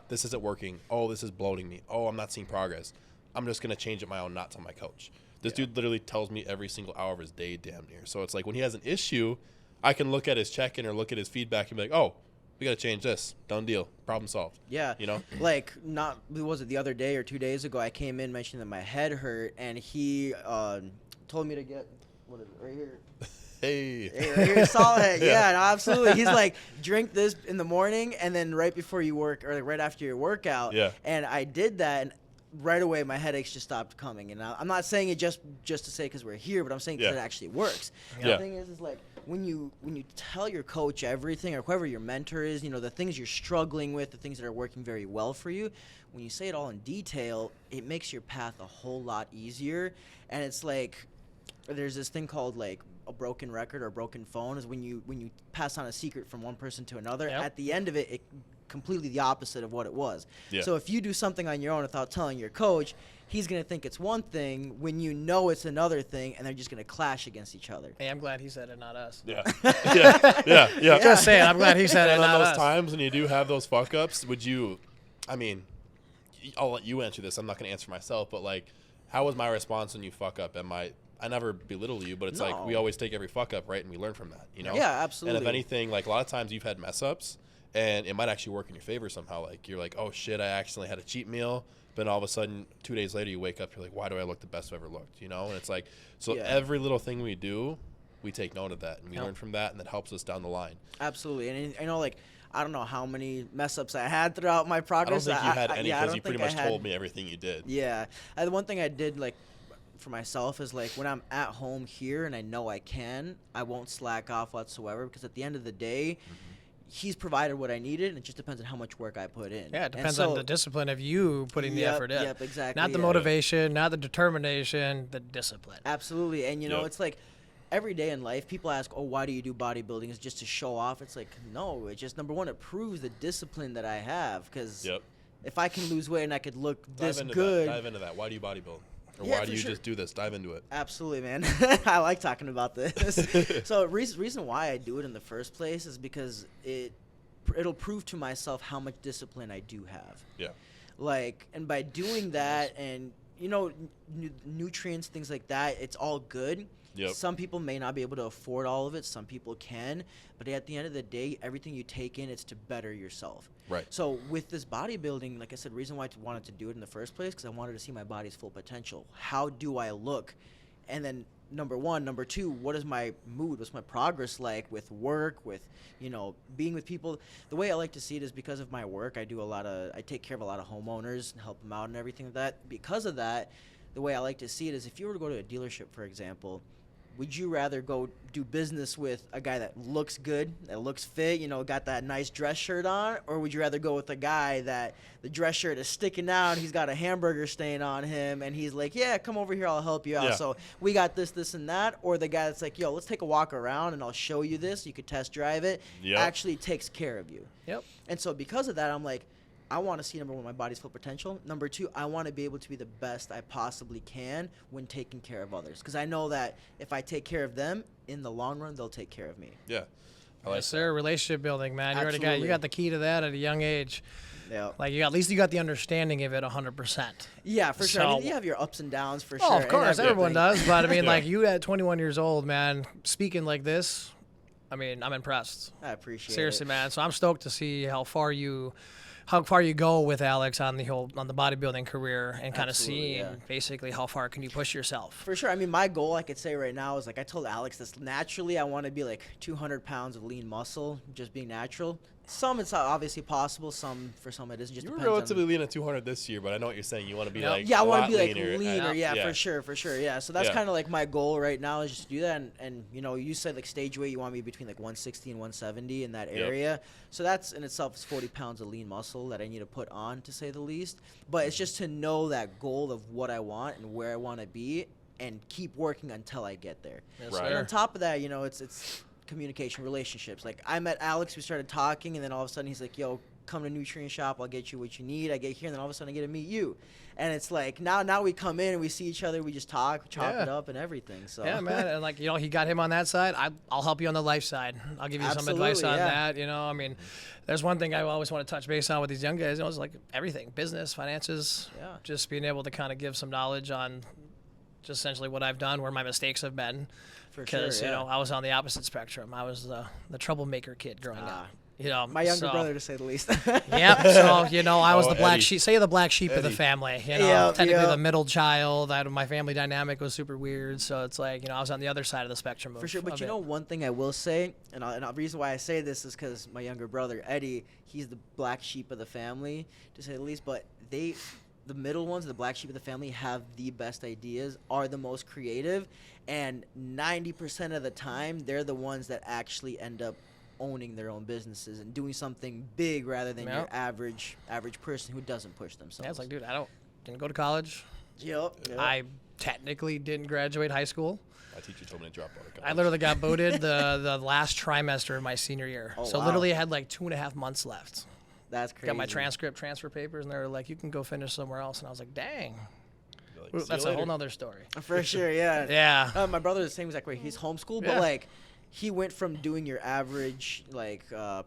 this isn't working. Oh, this is bloating me. Oh, I'm not seeing progress. I'm just going to change it my own, not tell my coach. This dude literally tells me every single hour of his day damn near. So it's like when he has an issue, I can look at his check-in or look at his feedback and be like, oh, we got to change this. Done deal. Problem solved. Yeah. You know? Like, was it the other day or 2 days ago, I came in mentioning that my head hurt, and he told me to get, what is it, right here? Hey, right here, salt head. Yeah, no, absolutely. He's like, drink this in the morning and then right before you work, or like right after your workout. Yeah. And I did that, and right away my headaches just stopped coming. And I'm not saying it just to say because we're here, but I'm saying because it actually works. The thing is like, when you tell your coach everything, or whoever your mentor is, you know, the things you're struggling with, the things that are working very well for you, when you say it all in detail, it makes your path a whole lot easier. And it's like, there's this thing called like a broken record or a broken phone, is when you pass on a secret from one person to another, at the end of it completely the opposite of what it was. So if you do something on your own without telling your coach, he's going to think it's one thing when you know it's another thing, and they're just going to clash against each other. Hey, I'm glad he said it, not us. Yeah. Just saying, I'm glad he said it, and not on those us. times when you do have those fuck-ups, I'll let you answer this. I'm not going to answer myself, but, like, how was my response when you fuck up? I never belittle you, but it's like we always take every fuck-up, right, and we learn from that, you know? Yeah, absolutely. And if anything, like, a lot of times you've had mess-ups, and it might actually work in your favor somehow. Like, you're like, oh, shit, I accidentally had a cheat meal. But all of a sudden, 2 days later, you wake up, you're like, why do I look the best I've ever looked? You know? And it's like, so every little thing we do, we take note of that. And we learn from that, and that helps us down the line. Absolutely. And I know, like, I don't know how many mess-ups I had throughout my progress. I don't think you had any because you pretty much told me everything you did. Yeah. The one thing I did, like, for myself is, like, when I'm at home here and I know I won't slack off whatsoever, because at the end of the day, he's provided what I needed, and it just depends on how much work I put in. Yeah, it depends on the discipline of you putting the effort in. Yep, exactly. Not the motivation, not the determination, the discipline. Absolutely. And, it's like every day in life, people ask, oh, why do you do bodybuilding? Is it just to show off? It's like, no, it's just, number one, it proves the discipline that I have. Because if I can lose weight and I could look this good. Dive into that. Why do you bodybuild? Or why do you just do this? Dive into it. Absolutely, man. I like talking about this. So reason why I do it in the first place is because it'll prove to myself how much discipline I do have. Yeah. Like, and by doing that and, nutrients, things like that, it's all good. Yep. Some people may not be able to afford all of it. Some people can. But at the end of the day, everything you take in, it's to better yourself. Right. So with this bodybuilding, like I said, reason why I wanted to do it in the first place, because I wanted to see my body's full potential. How do I look? And then number one. Number two, what is my mood? What's my progress like with work, with, being with people? The way I like to see it is because of my work, I take care of a lot of homeowners and help them out and everything like that. Because of that, the way I like to see it is if you were to go to a dealership, for example, would you rather go do business with a guy that looks good, that looks fit, got that nice dress shirt on? Or would you rather go with a guy that the dress shirt is sticking out, he's got a hamburger stain on him, and he's like, yeah, come over here, I'll help you out. Yeah. So we got this, and that. Or the guy that's like, yo, let's take a walk around and I'll show you this. You could test drive it. Yep. Actually takes care of you. Yep. And so because of that, I'm like, I want to see, number one, my body's full potential. Number two, I want to be able to be the best I possibly can when taking care of others. Because I know that if I take care of them, in the long run, they'll take care of me. Yeah. Yes, sir. Relationship building, man. Absolutely. You got the key to that at a young age. Yeah. Like at least you got the understanding of it 100%. Yeah, for sure. I So- mean, you have your ups and downs for Oh, sure. of course, and everyone everything. does. But I mean, Yeah. like you at 21 years old, man, speaking like this, I mean, I'm impressed. I appreciate Seriously, it. man. So I'm stoked to see how far you go with Alex on the bodybuilding career and kind of Absolutely, seeing yeah. basically how far can you push yourself. For sure. I mean, my goal, I could say right now, is like I told Alex this. Naturally, I want to be like 200 pounds of lean muscle, just being natural. Some it's obviously possible. For some it isn't. Just You were depends relatively on, lean at 200 this year, but I know what you're saying. You want to be Yep. like Yeah, I want want to be like leaner. Yeah. Yeah, for sure. Yeah, so that's Yeah. kind of like my goal right now is just to do that. And you said like stage weight, you want me between like 160 and 170 in that Yep. area. So that's in itself is 40 pounds of lean muscle that I need to put on, to say the least. But it's just to know that goal of what I want and where I want to be, and keep working until I get there. Yes, Right. And sir. on top of that, it's communication, relationships. Like I met Alex, we started talking, and then all of a sudden he's like, yo, come to Nutrishop, I'll get you what you need. I get here, and then all of a sudden I get to meet you. And it's like now we come in and we see each other, we just talk, chop Yeah. it up and everything. So Yeah, man, and like he got him on that side. I'll help you on the life side. I'll give you some advice on Absolutely, yeah. that. I mean, there's one thing I always want to touch base on with these young guys. It's like everything, business, finances. Yeah. Just being able to kind of give some knowledge on just essentially what I've done, where my mistakes have been. For sure, Because yeah. I was on the opposite spectrum. I was the troublemaker kid growing up. My younger so- brother, to say the least. Yep. So I was Oh, the black Eddie. sheep. Say the black sheep of the Eddie. family. Yep, Technically yep. the middle child. My family dynamic was super weird. So it's like I was on the other side of the spectrum. For sure, but of it. one thing I will say, and the reason why I say this is because my younger brother, Eddie, he's the black sheep of the family, to say the least, but the middle ones, the black sheep of the family, have the best ideas, are the most creative, and 90% of the time, they're the ones that actually end up owning their own businesses and doing something big rather than your Yep. average person who doesn't push themselves. Yeah, it's like, dude, didn't go to college. Yep. I technically didn't graduate high school. My teacher told me to drop out of college. I literally got booted the last trimester of my senior year. Oh, So wow. literally I had like 2.5 months left. That's crazy. Got my transfer papers, and they were like, you can go finish somewhere else. And I was like, dang. You're like, Ooh, "See that's you a later." whole nother story. For sure, yeah. Yeah. My brother is the same exact way. He's homeschooled, Yeah. but like he went from doing your average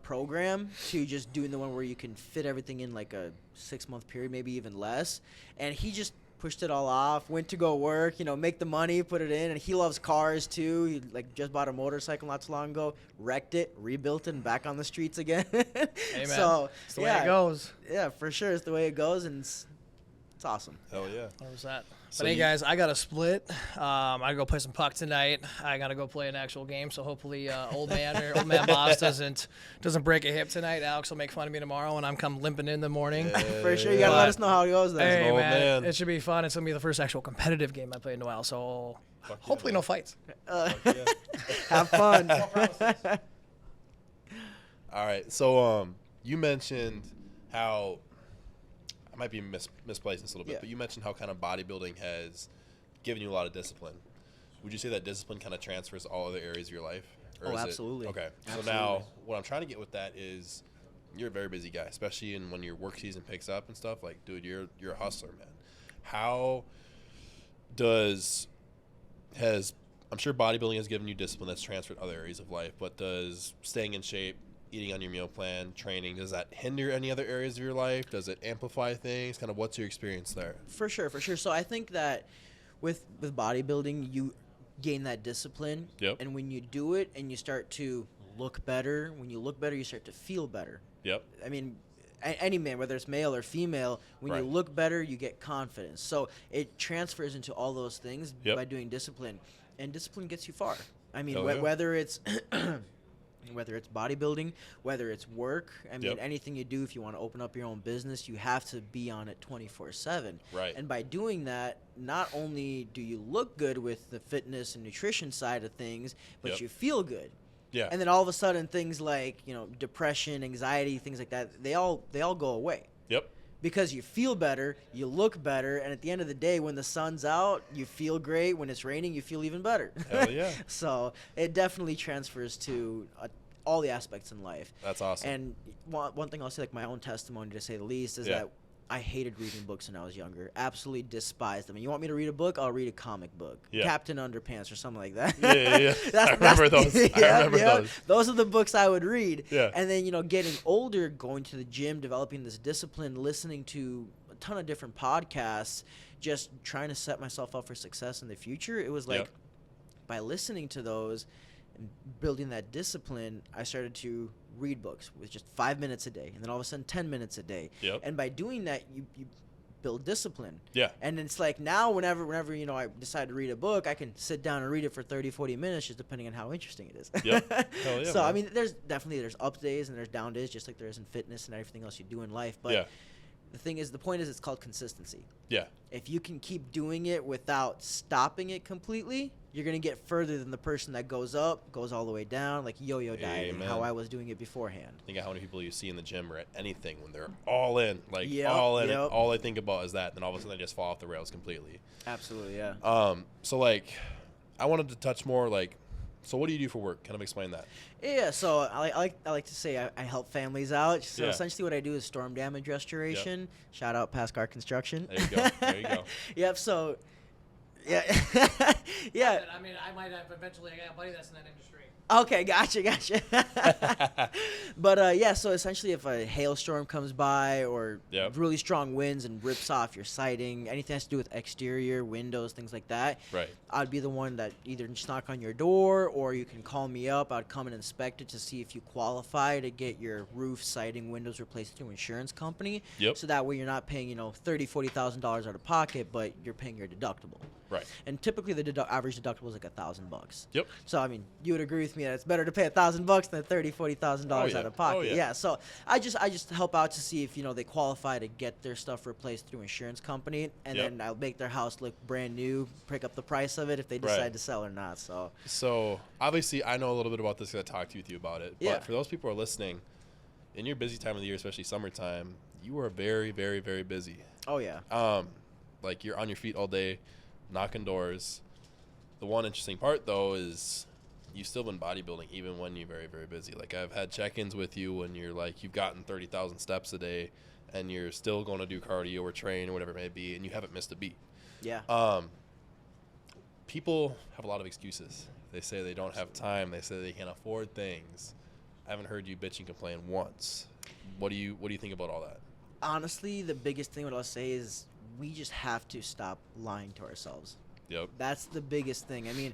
program to just doing the one where you can fit everything in like a 6-month period, maybe even less. And he just pushed it all off, went to go work, make the money, put it in. And he loves cars too. He just bought a motorcycle not too long ago, wrecked it, rebuilt it, and back on the streets again. Hey, man. So It's the way it goes. Yeah, for sure, it's the way it goes, and it's awesome. Hell yeah. 100%. So But hey, you- guys, I got to split. I gotta go play some puck tonight. I gotta go play an actual game. So hopefully, old man Boss doesn't break a hip tonight. Alex will make fun of me tomorrow, and I'm come limping in the morning. For sure, you gotta let But- us know how it goes then. Hey, old man, man. it should be fun. It's gonna be the first actual competitive game I played in a while. So Fuck yeah, hopefully, man. no fights. Yeah. Have fun. All right. So you mentioned how I might be misplacing this a little bit, but you mentioned how kind of bodybuilding has given you a lot of discipline. Would you say that discipline kind of transfers to all other areas of your life? Or absolutely. Okay. Absolutely. So now what I'm trying to get with that is you're a very busy guy, especially when your work season picks up and stuff. Like, dude, you're a hustler, man. How I'm sure bodybuilding has given you discipline that's transferred to other areas of life, but does staying in shape, eating on your meal plan, training, does that hinder any other areas of your life? Does it amplify things? Kind of what's your experience there? For sure. So I think that with bodybuilding, you gain that discipline. Yep. And when you do it and you start to look better, when you look better, you start to feel better. Yep. I mean, any man, whether it's male or female, when you look better, you get confidence. So it transfers into all those things by doing discipline. And discipline gets you far. I mean, whether it's bodybuilding, whether it's work, I mean, anything you do, if you want to open up your own business, you have to be on it 24/7. Right. And by doing that, not only do you look good with the fitness and nutrition side of things, but you feel good. Yeah. And then all of a sudden, things like, depression, anxiety, things like that, they all go away. Yep. Because you feel better, you look better, and at the end of the day, when the sun's out, you feel great. When it's raining, you feel even better. Hell yeah. So it definitely transfers to all the aspects in life. That's awesome. And one thing I'll say, like my own testimony, to say the least, is that I hated reading books when I was younger. Absolutely despised them. And you want me to read a book? I'll read a comic book. Yeah. Captain Underpants or something like that. Yeah. I remember those. I remember those. Those are the books I would read. Yeah. And then, getting older, going to the gym, developing this discipline, listening to a ton of different podcasts, just trying to set myself up for success in the future. It was like by listening to those and building that discipline, I started to read books with just 5 minutes a day, and then all of a sudden 10 minutes a day. Yep. And by doing that, you build discipline. Yeah. And it's like now whenever I decide to read a book, I can sit down and read it for 30, 40 minutes, just depending on how interesting it is. Yep. Hell yeah, so, man. I mean, there's up days and there's down days, just like there is in fitness and everything else you do in life. But the point is it's called consistency. Yeah. If you can keep doing it without stopping it completely, you're going to get further than the person that goes up, goes all the way down, like yo-yo dieting, how I was doing it beforehand. Think of how many people you see in the gym or at anything when they're all in, all they think about is that, then all of a sudden they just fall off the rails completely. Absolutely, yeah. So, I wanted to touch more, so what do you do for work? Kind of explain that. Yeah, so I like to say I help families out. So essentially what I do is storm damage restoration. Yep. Shout out Pascar Construction. There you go. Yep, so, yeah. Yeah. I mean, I might have eventually. I got a buddy that's in that industry. Okay, gotcha. But, so essentially if a hailstorm comes by or really strong winds and rips off your siding, anything has to do with exterior, windows, things like that, right, I'd be the one that either just knock on your door or you can call me up. I'd come and inspect it to see if you qualify to get your roof, siding, windows replaced through insurance company. Yep. So that way you're not paying, $30,000, $40,000 out of pocket, but you're paying your deductible. Right. And typically the average deductible is like $1,000. Yep. So I mean, you would agree with me that it's better to pay $1,000 than $30,000-$40,000 out of pocket. Yeah. So I just help out to see if they qualify to get their stuff replaced through insurance company, and then I'll make their house look brand new, pick up the price of it if they decide to sell or not. So obviously I know a little bit about this because I talked with you about it. But for those people who are listening, in your busy time of the year, especially summertime, you are very, very, very busy. Oh yeah. You're on your feet all day, knocking doors. The one interesting part, though, is you've still been bodybuilding even when you're very, very busy. I've had check-ins with you when you're you've gotten 30,000 steps a day and you're still going to do cardio or train or whatever it may be, and you haven't missed a beat. Yeah. People have a lot of excuses. They say they don't have time. They say they can't afford things. I haven't heard you bitch and complain once. What do you think about all that? Honestly, the biggest thing what I'll say is we just have to stop lying to ourselves. Yep. That's the biggest thing. I mean,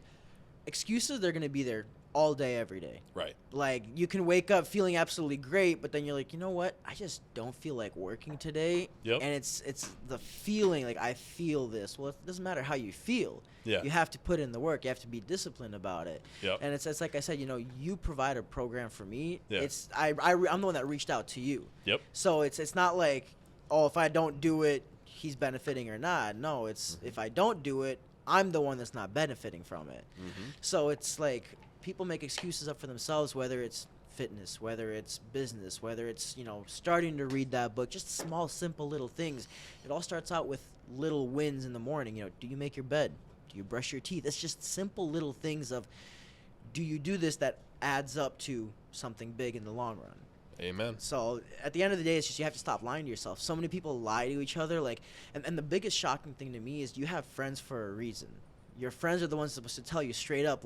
excuses, they're going to be there all day, every day. Right. You can wake up feeling absolutely great, but then you're like, you know what? I just don't feel like working today. Yep. And it's the feeling, I feel this. Well, it doesn't matter how you feel. Yeah. You have to put in the work. You have to be disciplined about it. Yep. And it's like I said, you provide a program for me. Yeah. I'm the one that reached out to you. Yep. So it's not like, oh, if I don't do it, he's benefiting or not. No, it's if I don't do it, I'm the one that's not benefiting from it. Mm-hmm. So it's like people make excuses up for themselves, whether it's fitness, whether it's business, whether it's, starting to read that book, just small, simple little things. It all starts out with little wins in the morning. Do you make your bed? Do you brush your teeth? It's just simple little things of, do you do this that adds up to something big in the long run? Amen. So at the end of the day, it's just you have to stop lying to yourself. So many people lie to each other. And the biggest shocking thing to me is you have friends for a reason. Your friends are the ones supposed to tell you straight up,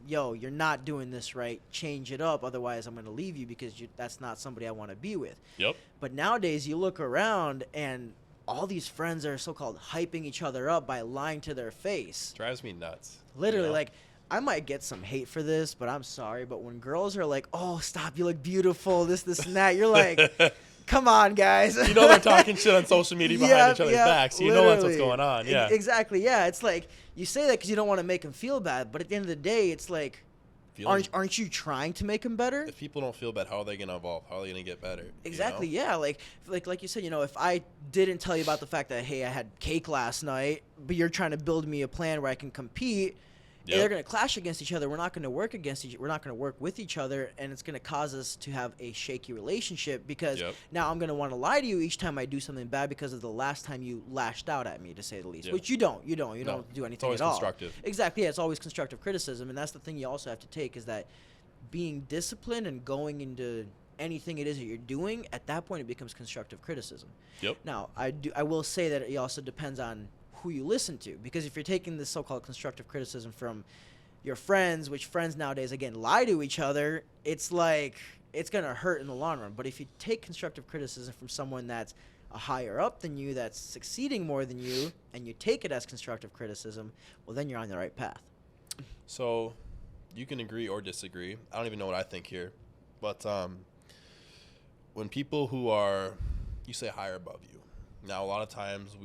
yo, you're not doing this right. Change it up. Otherwise, I'm going to leave you because that's not somebody I want to be with. Yep. But nowadays, you look around and all these friends are so-called hyping each other up by lying to their face. Drives me nuts. Literally, I might get some hate for this, but I'm sorry. But when girls are like, oh, stop, you look beautiful, this, and that, you're like, come on, guys. They're talking shit on social media behind each other's backs. So you know that's what's going on. Yeah. Exactly, yeah. It's like, you say that because you don't want to make them feel bad. But at the end of the day, it's like, aren't you trying to make them better? If people don't feel bad, how are they going to evolve? How are they going to get better? Exactly, yeah. Like you said, if I didn't tell you about the fact that, hey, I had cake last night, but you're trying to build me a plan where I can compete, Yep. they're going to clash against each other. We're not going to work we're not going to work with each other, and it's going to cause us to have a shaky relationship because now I'm going to want to lie to you each time I do something bad because of the last time you lashed out at me, to say the least. Which you don't do anything it's always always at all. Constructive. Exactly, yeah, it's always constructive criticism, and that's the thing you also have to take is that being disciplined and going into anything it is that you're doing, at that point it becomes constructive criticism. Yep. Now, I will say that it also depends on who you listen to, because if you're taking this so-called constructive criticism from your friends, which friends nowadays again lie to each other, it's like it's gonna hurt in the long run. But if you take constructive criticism from someone that's a higher up than you, that's succeeding more than you, and you take it as constructive criticism, well, then you're on the right path. So you can agree or disagree. I don't even know what I think here, but when people who are, you say, higher above you, now a lot of times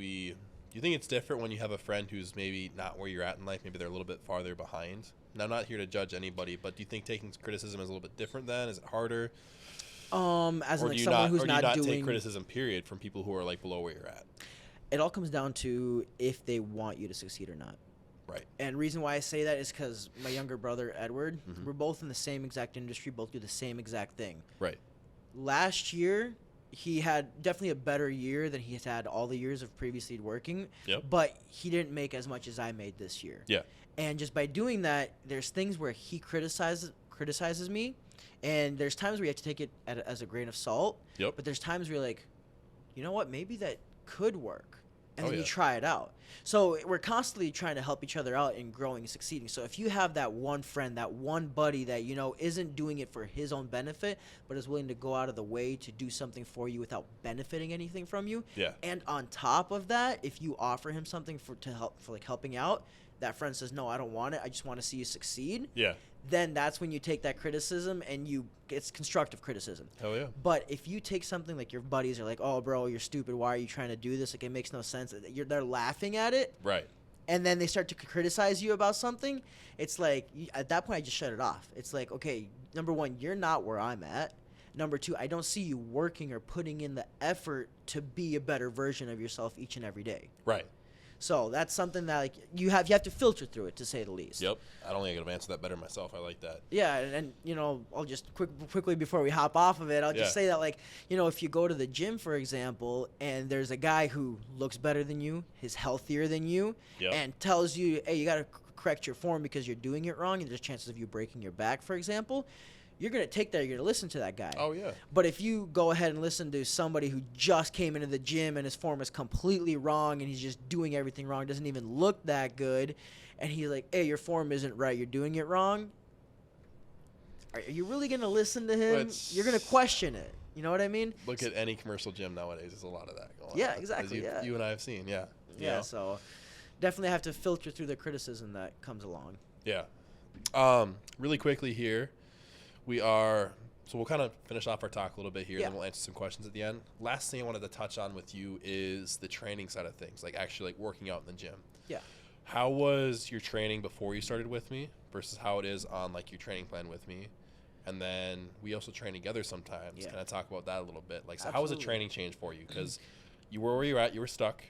do you think it's different when you have a friend who's maybe not where you're at in life? Maybe they're a little bit farther behind. Now, I'm not here to judge anybody, but do you think taking criticism is a little bit different then? Is it harder? As or in do you someone who's not doing take criticism, period, from people who are below where you're at? It all comes down to if they want you to succeed or not. Right. And reason why I say that is because my younger brother, Edward, we're both in the same exact industry, both do the same exact thing. Right. Last year, he had definitely a better year than he has had all the years of previously working. Yep. But he didn't make as much as I made this year. Yeah. And just by doing that, there's things where he criticizes me, and there's times where you have to take it as a grain of salt. Yep. But there's times where you're like, you know what, maybe that could work. And then yeah. you try it out. So we're constantly trying to help each other out in growing and succeeding. So if you have that one friend, that one buddy that, isn't doing it for his own benefit, but is willing to go out of the way to do something for you without benefiting anything from you. Yeah. And on top of that, if you offer him something for helping out, that friend says, no, I don't want it. I just want to see you succeed. Yeah. Then that's when you take that criticism and it's constructive criticism. Hell yeah. But if you take something like your buddies are like, oh, bro, you're stupid. Why are you trying to do this? It makes no sense. They're laughing at it. Right. And then they start to criticize you about something. It's like, at that point, I just shut it off. It's like, okay, number one, you're not where I'm at. Number two, I don't see you working or putting in the effort to be a better version of yourself each and every day. Right. So that's something that you have to filter through it, to say the least. Yep. I don't think I could have answered that better myself. I like that. Yeah, and I'll just quickly before we hop off of it, I'll just say that if you go to the gym, for example, and there's a guy who looks better than you, is healthier than you, and tells you, hey, you got to correct your form because you're doing it wrong, and there's chances of you breaking your back, for example. You're going to take that. You're going to listen to that guy. Oh, yeah. But if you go ahead and listen to somebody who just came into the gym and his form is completely wrong and he's just doing everything wrong, doesn't even look that good, and he's like, hey, your form isn't right, you're doing it wrong, are you really going to listen to him? You're going to question it. You know what I mean? Look at any commercial gym nowadays. There's a lot of that going on. Yeah, exactly. You and I have seen, yeah. Yeah, so definitely have to filter through the criticism that comes along. Yeah. Really quickly here. So we'll kind of finish off our talk a little bit here, then we'll answer some questions at the end. Last thing I wanted to touch on with you is the training side of things, actually working out in the gym. Yeah. How was your training before you started with me versus how it is on your training plan with me? And then we also train together sometimes. Yeah. Can I talk about that a little bit? So Absolutely. how was the training change for you? Because you were where you're at, you were stuck,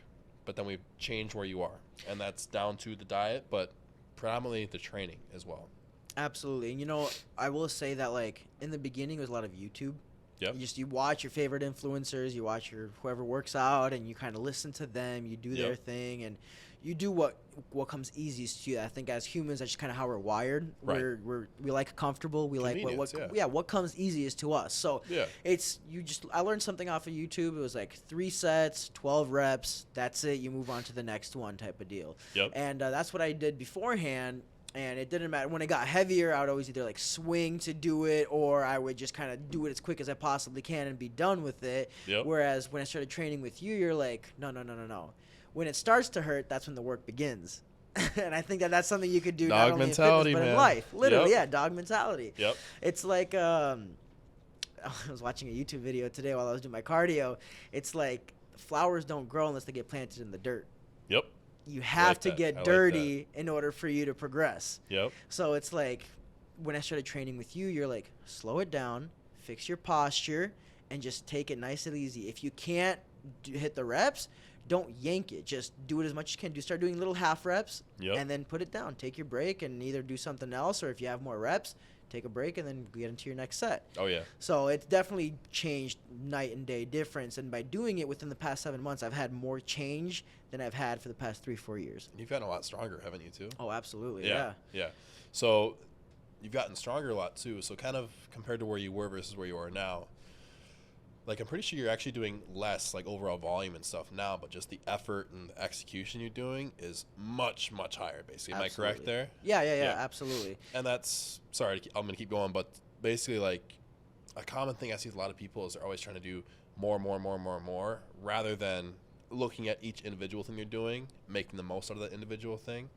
but then we've changed where you are. And that's down to the diet, but predominantly the training as well. Absolutely. And, I will say that, like, in the beginning, it was a lot of YouTube. Yep. You watch your favorite influencers, you watch whoever works out, and you kind of listen to them. You do their thing, and you do what comes easiest to you. I think as humans, that's just kind of how we're wired. Right. We like comfortable. We like what comes easiest to us. So I learned something off of YouTube. It was like 3 sets, 12 reps. That's it. You move on to the next one type of deal. Yep. And that's what I did beforehand. And it didn't matter. When it got heavier, I would always either like swing to do it, or I would just kind of do it as quick as I possibly can and be done with it. Yep. Whereas when I started training with you, you're like, no. When it starts to hurt, that's when the work begins. And I think that's something you could do dog not only mentality, in fitness, but man. in life. Literally, dog mentality. Yep. It's like I was watching a YouTube video today while I was doing my cardio. It's like flowers don't grow unless they get planted in the dirt. Yep. You have to get dirty in order for you to progress. Yep. So it's like when I started training with you, you're like, slow it down, fix your posture, and just take it nice and easy. If you can't hit the reps, don't yank it. Just do it as much as you can. Start doing little half reps, and then put it down. Take your break and either do something else, or if you have more reps, take a break and then get into your next set. Oh, yeah. So it's definitely changed night and day difference. And by doing it within the past 7 months, I've had more change than I've had for the past 3-4 years. You've gotten a lot stronger, haven't you, too? Oh, absolutely. Yeah. So you've gotten stronger a lot, too. So kind of compared to where you were versus where you are now, like, I'm pretty sure you're actually doing less, like, overall volume and stuff now, but just the effort and the execution you're doing is much, much higher, basically. Am I correct there? Yeah, absolutely. And that's, sorry, I'm going to keep going, but basically, like, a common thing I see with a lot of people is they're always trying to do more, rather than looking at each individual thing you're doing, making the most out of that individual thing,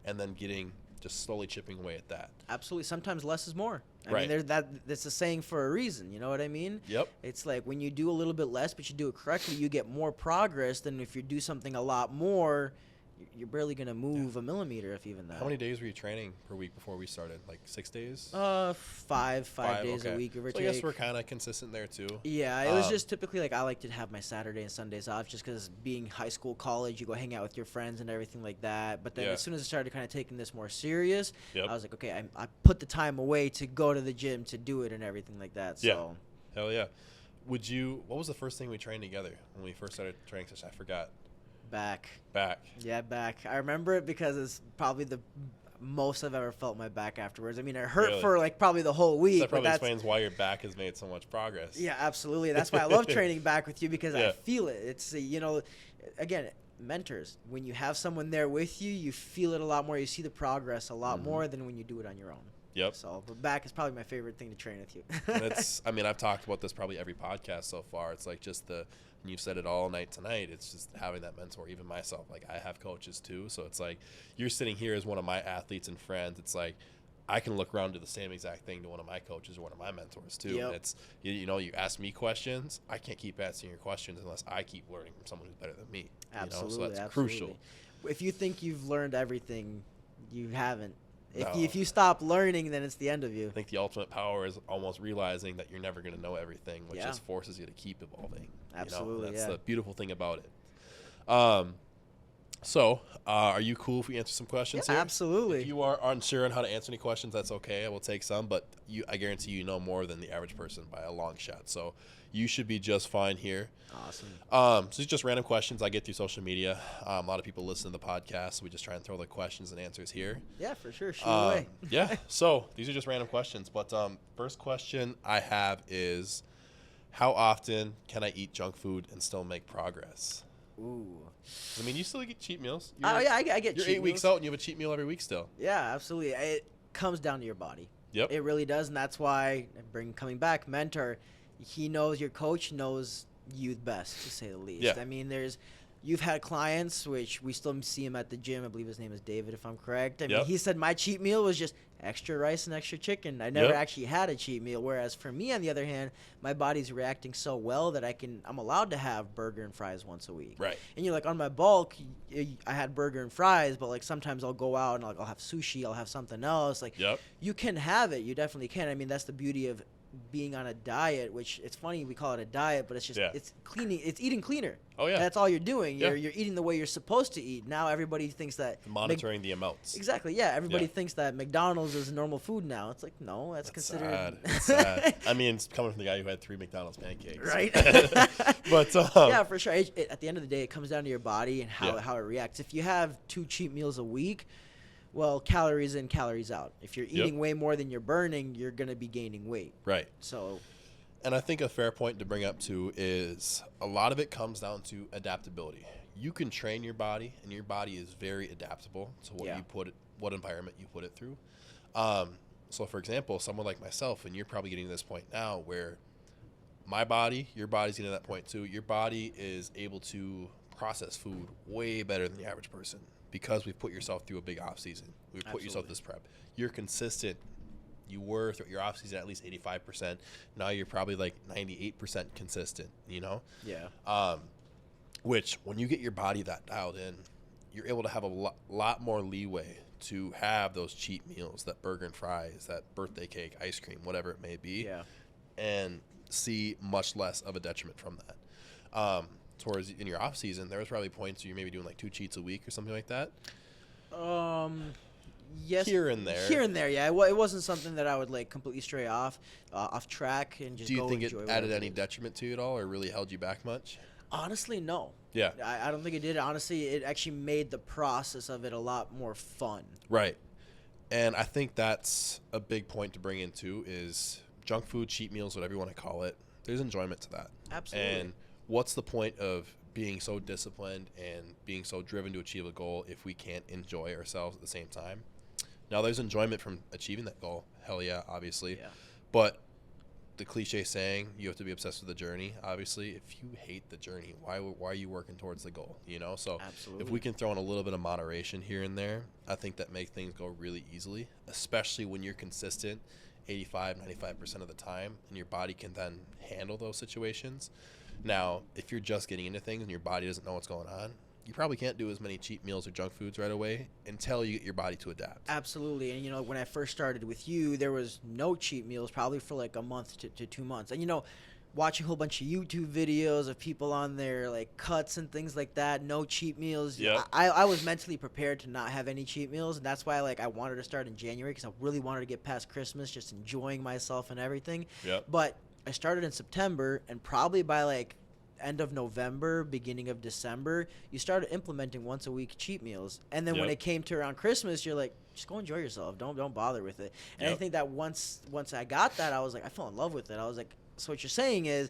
and then just slowly chipping away at that. Absolutely. Sometimes less is more. Right. I mean, that's a saying for a reason. You know what I mean? Yep. It's like when you do a little bit less, but you do it correctly, you get more progress than if you do something a lot more. You're barely going to move a millimeter, if even that. How many days were you training per week before we started? Like 6 days? 5 days a week, give or take. I guess we're kind of consistent there, too. Yeah, it was just typically like I like to have my Saturday and Sundays off just because being high school, college, you go hang out with your friends and everything like that. But then as soon as I started kind of taking this more serious, I was like, okay, I put the time away to go to the gym to do it and everything like that. So. Hell yeah. What was the first thing we trained together when we first started training? I forgot. Back. Yeah, back. I remember it because it's probably the most I've ever felt my back afterwards. I mean, it hurt for like probably the whole week. That probably explains why your back has made so much progress. Yeah, absolutely. That's why I love training back with you because I feel it. It's, again, mentors. When you have someone there with you, you feel it a lot more. You see the progress a lot more than when you do it on your own. Yep. So, but back is probably my favorite thing to train with you. And I've talked about this probably every podcast so far. It's like just and you've said it all night tonight. It's just having that mentor, even myself. Like I have coaches too. So it's like you're sitting here as one of my athletes and friends. It's like I can look around and do the same exact thing to one of my coaches or one of my mentors too. Yep. And it's, you ask me questions. I can't keep asking your questions unless I keep learning from someone who's better than me. Absolutely. So that's crucial. If you think you've learned everything, you haven't. If you stop learning, then it's the end of you. I think the ultimate power is almost realizing that you're never going to know everything, which just forces you to keep evolving. Absolutely, That's the beautiful thing about it. So, are you cool if we answer some questions here? Absolutely. If you are unsure on how to answer any questions, that's okay. I will take some, but I guarantee you know more than the average person by a long shot. So you should be just fine here. Awesome. So it's just random questions I get through social media. A lot of people listen to the podcast, so we just try and throw the questions and answers here. Yeah, for sure. Shoot away. Yeah. So these are just random questions. But first question I have is, how often can I eat junk food and still make progress? Ooh. I mean, you still get cheat meals. I get cheat meals. You're 8 weeks out and you have a cheat meal every week still. Yeah, absolutely. It comes down to your body. Yep. It really does, and that's why coming back, mentor, he knows, your coach knows you best, to say the least. Yeah. I mean, you've had clients, which we still see him at the gym. I believe his name is David, if I'm correct. I mean, he said my cheat meal was just extra rice and extra chicken. I never actually had a cheat meal. Whereas for me, on the other hand, my body's reacting so well that I'm allowed to have burger and fries once a week. Right. And you're like, on my bulk, I had burger and fries, but like sometimes I'll go out and I'll have sushi, I'll have something else. Like, you can have it. You definitely can. I mean, that's the beauty of being on a diet, which it's funny we call it a diet, but it's just it's cleaning, it's eating cleaner. Oh yeah, that's all you're doing. You're eating the way you're supposed to eat. Now everybody thinks that monitoring the amounts. Exactly. Yeah, everybody thinks that McDonald's is normal food now. It's like, no, that's considered sad. It's sad. I mean, it's coming from the guy who had 3 McDonald's pancakes. Right. But yeah, for sure. At the end of the day, it comes down to your body and how it reacts. If you have 2 cheat meals a week, well, calories in, calories out. If you're eating way more than you're burning, you're going to be gaining weight. Right. So, and I think a fair point to bring up too is a lot of it comes down to adaptability. You can train your body, and your body is very adaptable to what you put it, what environment you put it through. So, for example, someone like myself, and you're probably getting to this point now where my body, your body's getting to that point too. Your body is able to process food way better than the average person. Because we've put yourself through a big off season. We've put yourself this prep. You're consistent. You were through your off season at least 85%. Now you're probably like 98% consistent, you know? Yeah. Which when you get your body that dialed in, you're able to have a lot more leeway to have those cheat meals, that burger and fries, that birthday cake, ice cream, whatever it may be. Yeah. And see much less of a detriment from that. Towards in your off season, there was probably points where you're maybe doing like 2 cheats a week or something like that. Yes. Here and there. Here and there, yeah. It wasn't something that I would like completely stray off track and just. Do you go think it enjoy added any detriment to you at all, or really held you back much? Honestly, no. Yeah. I don't think it did. Honestly, it actually made the process of it a lot more fun. Right. And I think that's a big point to bring in too is junk food, cheat meals, whatever you want to call it. There's enjoyment to that. Absolutely. And what's the point of being so disciplined and being so driven to achieve a goal if we can't enjoy ourselves at the same time? Now, there's enjoyment from achieving that goal. Hell yeah, obviously. Yeah. But the cliche saying, you have to be obsessed with the journey. Obviously, if you hate the journey, why are you working towards the goal? You know, so Absolutely. If we can throw in a little bit of moderation here and there, I think that makes things go really easily, especially when you're consistent 85-95% of the time, and your body can then handle those situations. Now, if you're just getting into things and your body doesn't know what's going on, you probably can't do as many cheat meals or junk foods right away until you get your body to adapt. Absolutely. And, you know, when I first started with you, there was no cheat meals probably for like a month to 2 months. And, you know, watching a whole bunch of YouTube videos of people on their, like, cuts and things like that, no cheat meals. Yep. I was mentally prepared to not have any cheat meals, and that's why, like, I wanted to start in January because I really wanted to get past Christmas, just enjoying myself and everything. Yep. But I started in September, and probably by, like, end of November, beginning of December, you started implementing once a week cheat meals. And then when it came to around Christmas, you're like, just go enjoy yourself. Don't bother with it. And I think that once I got that, I was like, I fell in love with it. I was like, so what you're saying is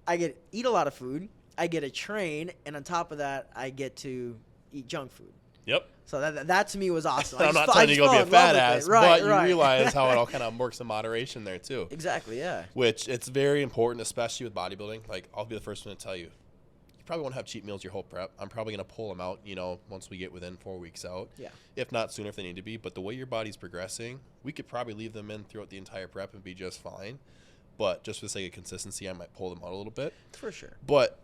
I get to eat a lot of food, I get to train, and on top of that, I get to eat junk food. Yep. So that to me was awesome. I'm not telling you to go be a fat ass, but you realize how it all kind of works in moderation there too. Exactly, yeah. Which it's very important, especially with bodybuilding. Like, I'll be the first one to tell you, you probably won't have cheat meals your whole prep. I'm probably going to pull them out, you know, once we get within 4 weeks out. Yeah. If not sooner if they need to be. But the way your body's progressing, we could probably leave them in throughout the entire prep and be just fine. But just for the sake of consistency, I might pull them out a little bit. For sure. But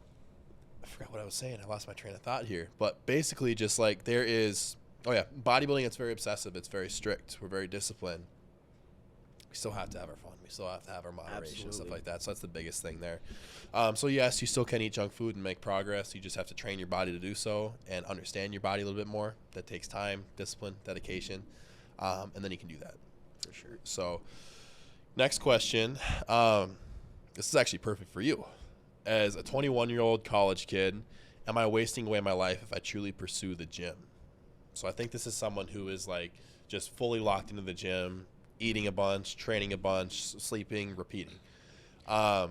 I forgot what I was saying. I lost my train of thought here. But basically just like there is, bodybuilding, it's very obsessive. It's very strict. We're very disciplined. We still have to have our fun. We still have to have our moderation and stuff like that. So that's the biggest thing there. So yes, you still can eat junk food and make progress. You just have to train your body to do so and understand your body a little bit more. That takes time, discipline, dedication. And then you can do that. For sure. So next question. This is actually perfect for you. As a 21-year-old college kid, am I wasting away my life if I truly pursue the gym? So I think this is someone who is like just fully locked into the gym, eating a bunch, training a bunch, sleeping, repeating. At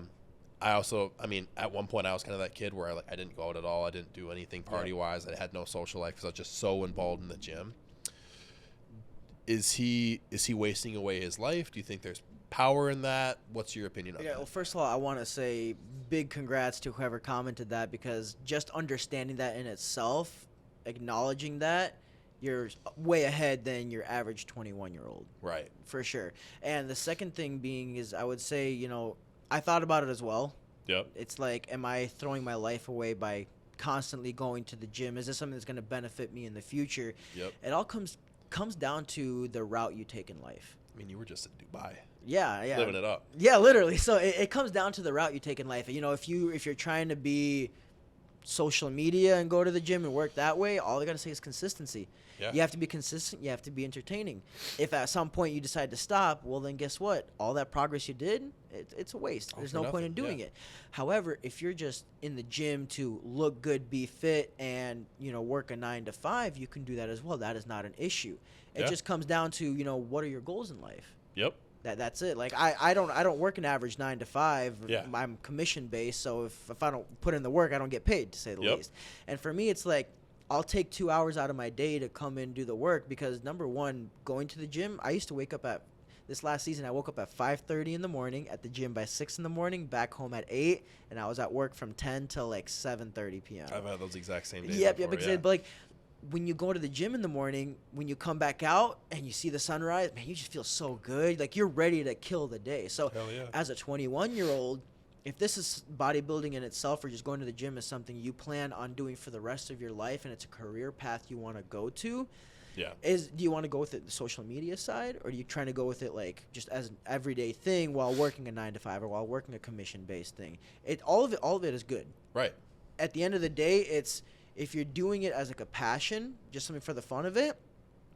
one point I was kind of that kid where I didn't go out at all. I didn't do anything party-wise. I had no social life because I was just so involved in the gym. Is he wasting away his life? Do you think there's power in that? What's your opinion on that? Well, first of all, I want to say big congrats to whoever commented that, because just understanding that in itself, acknowledging that, you're way ahead than your average 21-year-old. Right. For sure. And the second thing being is I would say, you know, I thought about it as well. Yep. It's like, am I throwing my life away by constantly going to the gym? Is this something that's going to benefit me in the future? Yep. It all comes down to the route you take in life. I mean, you were just in Dubai. Yeah. Living it up. Yeah, literally. So it comes down to the route you take in life. You know, if you're trying to be social media and go to the gym and work that way, all I gotta say is consistency. Yeah. You have to be consistent. You have to be entertaining. If at some point you decide to stop, well, then guess what? All that progress you did, it's a waste. There's no point in doing it. However, if you're just in the gym to look good, be fit, and, you know, work a 9 to 5, you can do that as well. That is not an issue. It just comes down to, you know, what are your goals in life? Yep. That's it. Like I don't work an average 9 to 5. Yeah. I'm commission based, so if I don't put in the work, I don't get paid, to say the least. And for me, it's like I'll take 2 hours out of my day to come in and do the work because, number one, going to the gym, I used to wake up at this last season. I woke up at 5:30 in the morning, at the gym by 6 in the morning, back home at 8, and I was at work from 10 till like 7:30 p.m. I've had those exact same days. Yep. But like, when you go to the gym in the morning, when you come back out and you see the sunrise, man, you just feel so good. Like, you're ready to kill the day. So as a 21-year-old, if this is bodybuilding in itself or just going to the gym is something you plan on doing for the rest of your life and it's a career path you want to go to, do you want to go with it the social media side, or are you trying to go with it like just as an everyday thing while working a 9 to 5 or while working a commission-based thing? All of it is good. Right. At the end of the day, it's if you're doing it as like a passion, just something for the fun of it,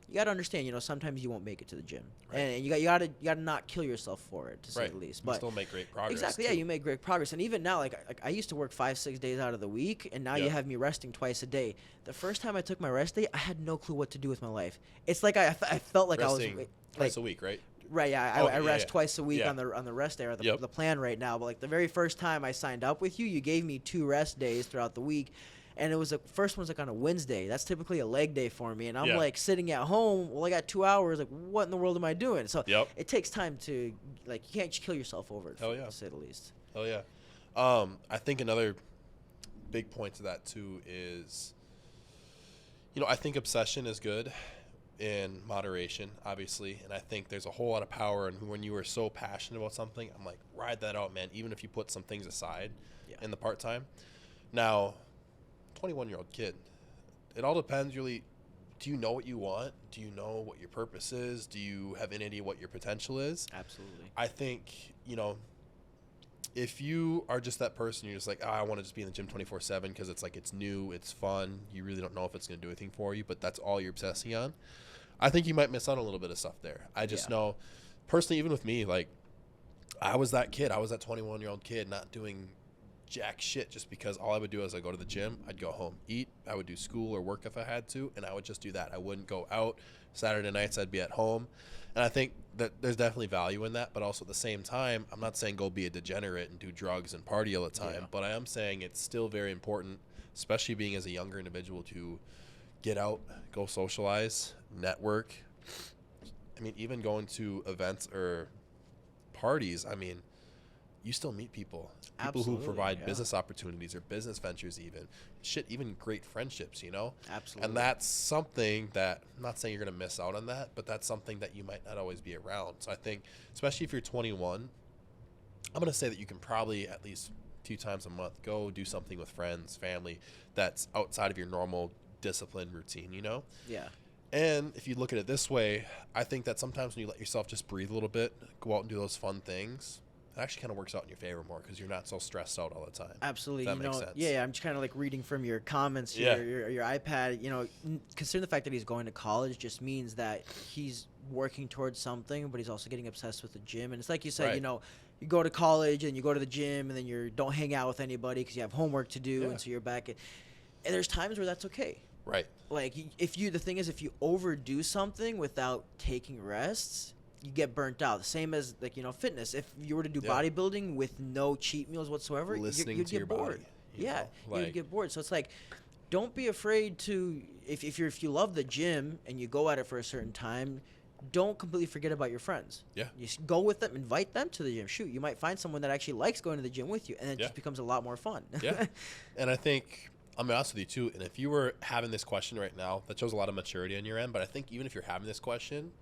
you got to understand, you know, sometimes you won't make it to the gym. Right. And you got to not kill yourself for it, to say the least. But you still make great progress. Exactly, too. Yeah, you make great progress. And even now, like I used to work 5-6 days out of the week, and now you have me resting twice a day. The first time I took my rest day, I had no clue what to do with my life. It's like I felt like resting I was twice a week, right? Right, yeah. I rest twice a week on the rest day, or the plan right now. But like the very first time I signed up with you, you gave me 2 rest days throughout the week. And it was the first one's like on a Wednesday. That's typically a leg day for me. And I'm like sitting at home. Well, I got 2 hours. Like, what in the world am I doing? So it takes time to, like, you can't kill yourself over it, to say the least. Hell yeah. I think another big point to that, too, is, you know, I think obsession is good in moderation, obviously. And I think there's a whole lot of power in when you are so passionate about something. I'm like, ride that out, man, even if you put some things aside in the part-time. Now, 21-year-old kid, it all depends really. Do you know what you want? Do you know what your purpose is? Do you have any idea what your potential is? Absolutely. I think, you know, if you are just that person, you're just like, I want to just be in the gym 24/7 because it's like it's new, it's fun, you really don't know if it's going to do anything for you, but that's all you're obsessing on, I think you might miss out on a little bit of stuff there. I just know personally, even with me, like I was that kid, I was that 21-year-old kid not doing jack shit just because all I would do is I go to the gym, I'd go home, eat, I would do school or work if I had to, and I would just do that. I wouldn't go out. Saturday nights I'd be at home. And I think that there's definitely value in that, but also at the same time, I'm not saying go be a degenerate and do drugs and party all the time, but I am saying it's still very important, especially being as a younger individual, to get out, go socialize, network. I mean, even going to events or parties, I mean, you still meet people who provide business opportunities or business ventures, even great friendships, you know? Absolutely. And that's something that, I'm not saying you're going to miss out on that, but that's something that you might not always be around. So I think, especially if you're 21, I'm going to say that you can probably at least 2 times a month go do something with friends, family, that's outside of your normal discipline routine, you know? Yeah. And if you look at it this way, I think that sometimes when you let yourself just breathe a little bit, go out and do those fun things, it actually kind of works out in your favor more because you're not so stressed out all the time. Absolutely. That makes sense. Yeah, I'm just kind of like reading from your comments, your iPad. You know, considering the fact that he's going to college just means that he's working towards something, but he's also getting obsessed with the gym. And it's like you said, you know, you go to college and you go to the gym and then you don't hang out with anybody because you have homework to do, and so you're back. And there's times where that's okay. Right. Like the thing is, if you overdo something without taking rests, you get burnt out. The same as, like, you know, fitness. If you were to do bodybuilding with no cheat meals whatsoever, you'd get bored. You'd get bored. So it's like, don't be afraid to, if you love the gym and you go at it for a certain time, don't completely forget about your friends. Yeah. You go with them, invite them to the gym. Shoot, you might find someone that actually likes going to the gym with you, and it just becomes a lot more fun. And I think, I'm going to be honest with you too, and if you were having this question right now, that shows a lot of maturity on your end, but I think even if you're having this question,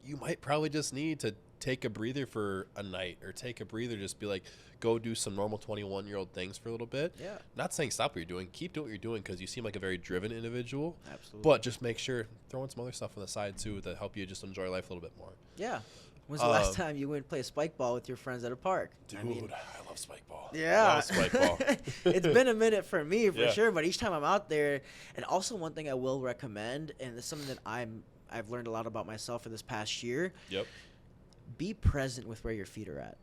you might probably just need to take a breather for a night, or take a breather, just be like, go do some normal 21-year-old things for a little bit. Yeah. Not saying stop what you're doing. Keep doing what you're doing because you seem like a very driven individual. Absolutely. But just make sure, throw in some other stuff on the side too to help you just enjoy life a little bit more. Yeah. When's the last time you went and play spike ball with your friends at a park? Dude, I love spike ball. Yeah. I love spike ball. It's been a minute for me, for Yeah. sure, but each time I'm out there, and also one thing I will recommend, and it's something that I've learned a lot about myself in this past year. Yep. Be present with where your feet are at.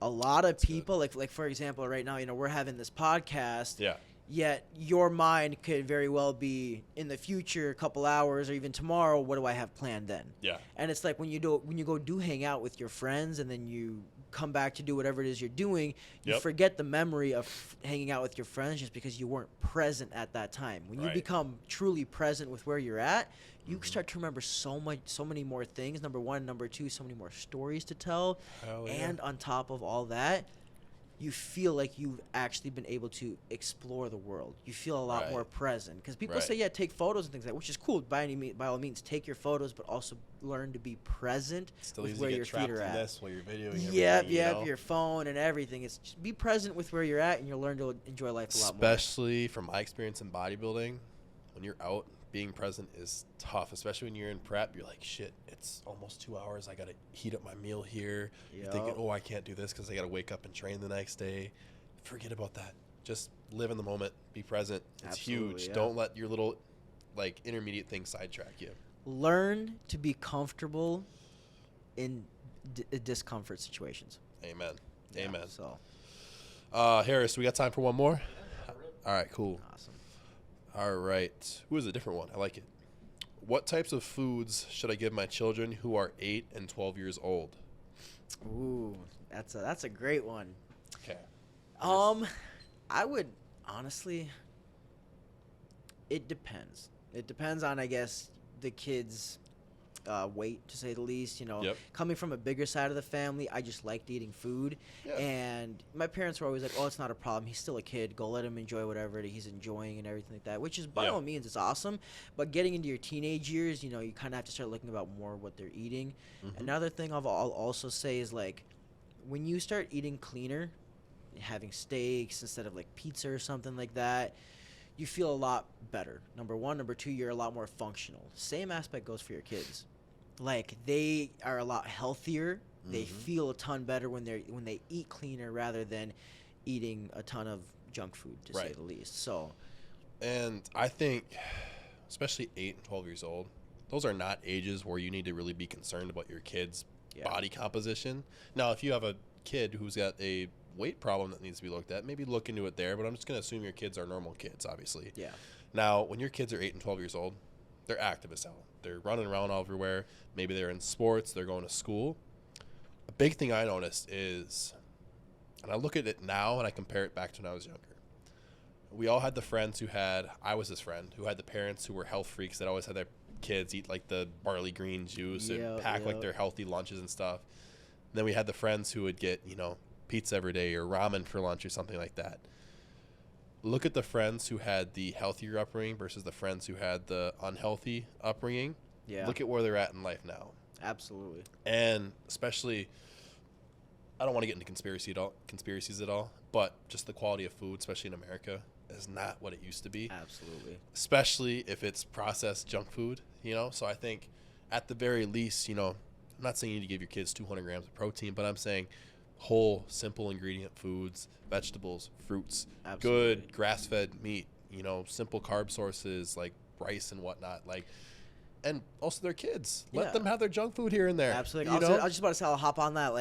A lot of people, like for example, right now, we're having this podcast. Yeah. Yet your mind could very well be in the future, a couple hours, or even tomorrow. What do I have planned then? Yeah. And it's like when you go hang out with your friends, and then you come back to do whatever it is you're doing, you forget the memory of hanging out with your friends just because you weren't present at that time. When you become truly present with where you're at, you start to remember so many more things. Number one, number two, so many more stories to tell. Hell yeah. And on top of all that, you feel like you've actually been able to explore the world. You feel a lot more present. Because people say, take photos and things like that, which is cool. By all means, take your photos, but also learn to be present with where your feet are at. This while you're videoing everything, Yep, your phone and everything. It's just be present with where you're at, and you'll learn to enjoy life a lot more. Especially from my experience in bodybuilding, when you're out, being present is tough, especially when you're in prep. You're like, shit, it's almost 2 hours. I got to heat up my meal here. You're thinking, I can't do this because I got to wake up and train the next day. Forget about that. Just live in the moment. Be present. It's huge. Yeah. Don't let your little, intermediate things sidetrack you. Learn to be comfortable in discomfort situations. Amen. Yeah, Amen. So, Harris, we got time for one more? All right, cool. Awesome. All right. Who is a different one? I like it. What types of foods should I give my children who are 8 and 12 years old? Ooh, that's a great one. Okay. I would honestly. It depends. It depends on, I guess, the kid's weight, to say the least. Coming from a bigger side of the family, I just liked eating food. Yeah. And my parents were always like, it's not a problem. He's still a kid. Go let him enjoy whatever he's enjoying and everything like that, which is by all means, it's awesome. But getting into your teenage years, you kind of have to start looking about more what they're eating. Mm-hmm. Another thing I'll also say is, when you start eating cleaner, having steaks instead of pizza or something like that, you feel a lot better. Number one. Number two, you're a lot more functional. Same aspect goes for your kids. They are a lot healthier. Mm-hmm. They feel a ton better when they eat cleaner rather than eating a ton of junk food, to say the least. So, and I think, especially 8 and 12 years old, those are not ages where you need to really be concerned about your kid's body composition. Now, if you have a kid who's got a weight problem that needs to be looked at, maybe look into it there, but I'm just going to assume your kids are normal kids, obviously. Yeah. Now, when your kids are 8 and 12 years old, they're active as hell. They're running around everywhere. Maybe they're in sports. They're going to school. A big thing I noticed is, and I look at it now and I compare it back to when I was younger. We all had the friends I was this friend, who had the parents who were health freaks that always had their kids eat the barley green juice and pack their healthy lunches and stuff. And then we had the friends who would get, pizza every day or ramen for lunch or something like that. Look at the friends who had the healthier upbringing versus the friends who had the unhealthy upbringing. Yeah. Look at where they're at in life now. Absolutely. And especially, I don't want to get into conspiracies at all, but just the quality of food, especially in America, is not what it used to be. Absolutely. Especially if it's processed junk food, So I think at the very least, I'm not saying you need to give your kids 200 grams of protein, but I'm saying whole, simple ingredient foods, vegetables, fruits, good grass-fed meat, simple carb sources like rice and whatnot, and also their kids. Let them have their junk food here and there. Absolutely. I was just about to say, I'll hop on that.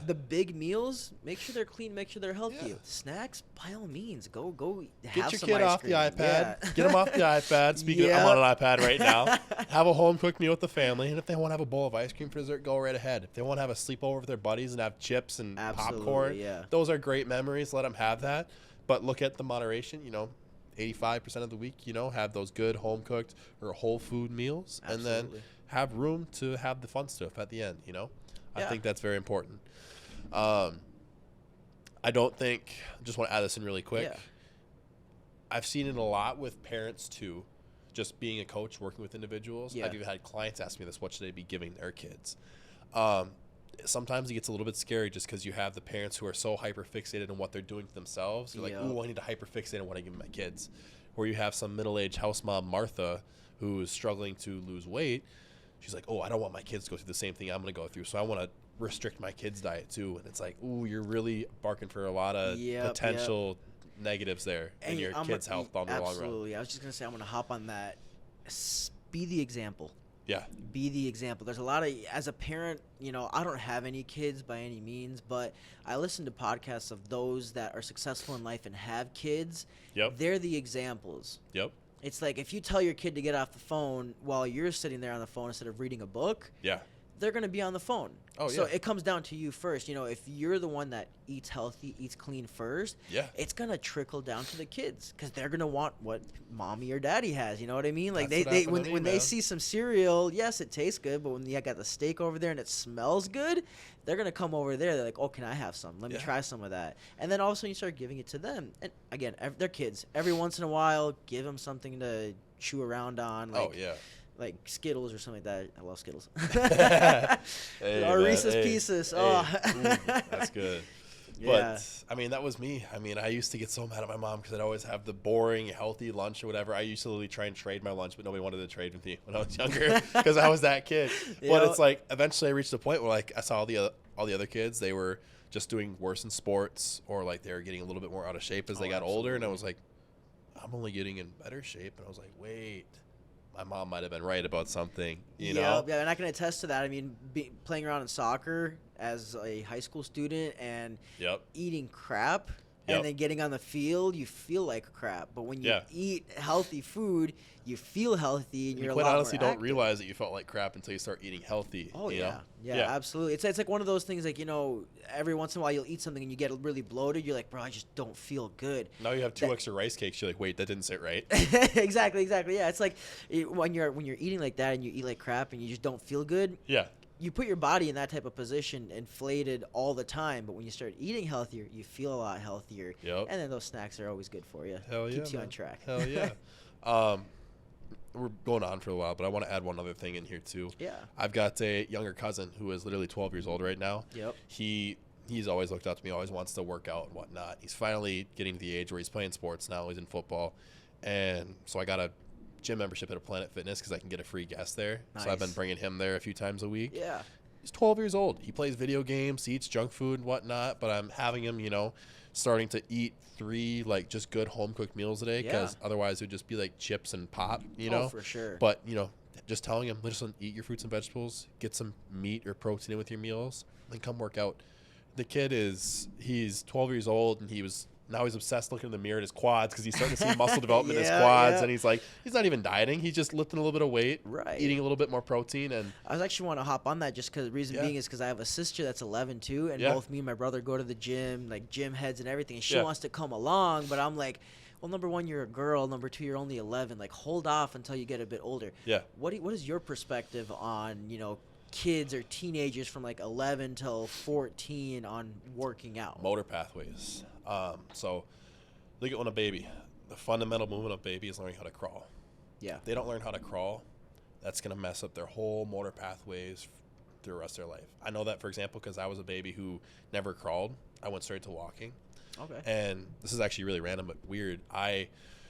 The big meals, make sure they're clean, make sure they're healthy. Yeah. Snacks, by all means, go have some ice cream. Get your kid off the iPad. Yeah. Get them off the iPad. Speaking of, I'm on an iPad right now. Have a home-cooked meal with the family, and if they want to have a bowl of ice cream for dessert, go right ahead. If they want to have a sleepover with their buddies and have chips and popcorn, those are great memories. Let them have that. But look at the moderation, 85% of the week, have those good home-cooked or whole food meals. Absolutely. And then have room to have the fun stuff at the end, I think that's very important. I just want to add this in really quick. Yeah. I've seen it a lot with parents, too, just being a coach, working with individuals. Yeah. I've even had clients ask me this, what should they be giving their kids? Sometimes it gets a little bit scary just because you have the parents who are so hyper-fixated on what they're doing to themselves. They're like, ooh, I need to hyper-fixate on what I give my kids. Or you have some middle-aged house mom, Martha, who is struggling to lose weight. She's like, I don't want my kids to go through the same thing I'm going to go through, so I want to restrict my kids' diet too. And it's like, ooh, you're really barking for a lot of potential negatives there in your kids' health down the long run. Absolutely. I was just going to say, I'm going to hop on that. Be the example. Yeah. Be the example. There's a lot of, as a parent, you know, I don't have any kids by any means, but I listen to podcasts of those that are successful in life and have kids. Yep. They're the examples. Yep. It's like if you tell your kid to get off the phone while you're sitting there on the phone instead of reading a book, they're going to be on the phone. Oh, so it comes down to you first. You know, if you're the one that eats healthy, eats clean first, it's going to trickle down to the kids because they're going to want what mommy or daddy has. You know what I mean? Like when they see some cereal, yes, it tastes good, but when you got the steak over there and it smells good, they're going to come over there. They're like, oh, can I have some? Let me try some of that. And then all of a sudden you start giving it to them. And again, they're kids. Every once in a while, give them something to chew around on. Like, like Skittles or something like that. I love Skittles. Or Reese's Pieces. Oh, that's good. But, I mean, that was me. I mean, I used to get so mad at my mom because I'd always have the boring, healthy lunch or whatever. I used to literally try and trade my lunch, but nobody wanted to trade with me when I was younger because I was that kid. But it's like eventually I reached a point where, like, I saw all the other kids. They were just doing worse in sports or, like, they were getting a little bit more out of shape as they got older. And I was like, I'm only getting in better shape. And I was like, wait. My mom might have been right about something, you know? Yeah, and I can attest to that. I mean, playing around in soccer as a high school student and eating crap and then getting on the field, you feel like crap. But when you eat healthy food, you feel healthy and you're a lot more honestly active. Don't realize that you felt like crap until you start eating healthy. Oh, you know? Yeah, absolutely. It's like one of those things, like, you know, every once in a while you'll eat something and you get really bloated. You're like, bro, I just don't feel good. Now you have two extra rice cakes. You're like, wait, that didn't sit right. Exactly. Yeah, it's like when you're eating like that and you eat like crap and you just don't feel good. Yeah. You put your body in that type of position, inflated all the time. But when you start eating healthier, you feel a lot healthier. Yep. And then those snacks are always good for you. Hell yeah, Keeps you man. on track. Hell yeah. We're going on for a while, but I want to add one other thing in here too. Yeah. I've got a younger cousin who is literally 12 years old right now. Yep. He's always looked up to me, always wants to work out and whatnot. He's finally getting to the age where he's playing sports now. He's in football. And so I got a gym membership at a Planet Fitness because I can get a free guest there. Nice. So I've been bringing him there a few times a week. Yeah. He's 12 years old. He plays video games, he eats junk food and whatnot, but I'm having him, you know, starting to eat 3 like just good home cooked meals a day because otherwise it would just be like chips and pop, you know. Oh, for sure. But, you know, just telling him, listen, eat your fruits and vegetables, get some meat or protein in with your meals, then come work out. The kid he's 12 years old and now he's obsessed looking in the mirror at his quads because he's starting to see muscle development in his quads. And he's like, he's not even dieting. He's just lifting a little bit of weight, eating a little bit more protein. And I was actually want to hop on that just because the reason being is because I have a sister that's 11 too. And both me and my brother go to the gym, like gym heads and everything. And she wants to come along, but I'm like, well, number one, you're a girl. Number two, you're only 11. Like, hold off until you get a bit older. Yeah. What is your perspective on, you know, kids or teenagers from like 11 till 14 on working out? Motor pathways. So look at when a baby, the fundamental movement of a baby is learning how to crawl. Yeah. If they don't learn how to crawl, that's going to mess up their whole motor pathways through the rest of their life. I know that, for example, because I was a baby who never crawled. I went straight to walking. Okay. And this is actually really random but weird.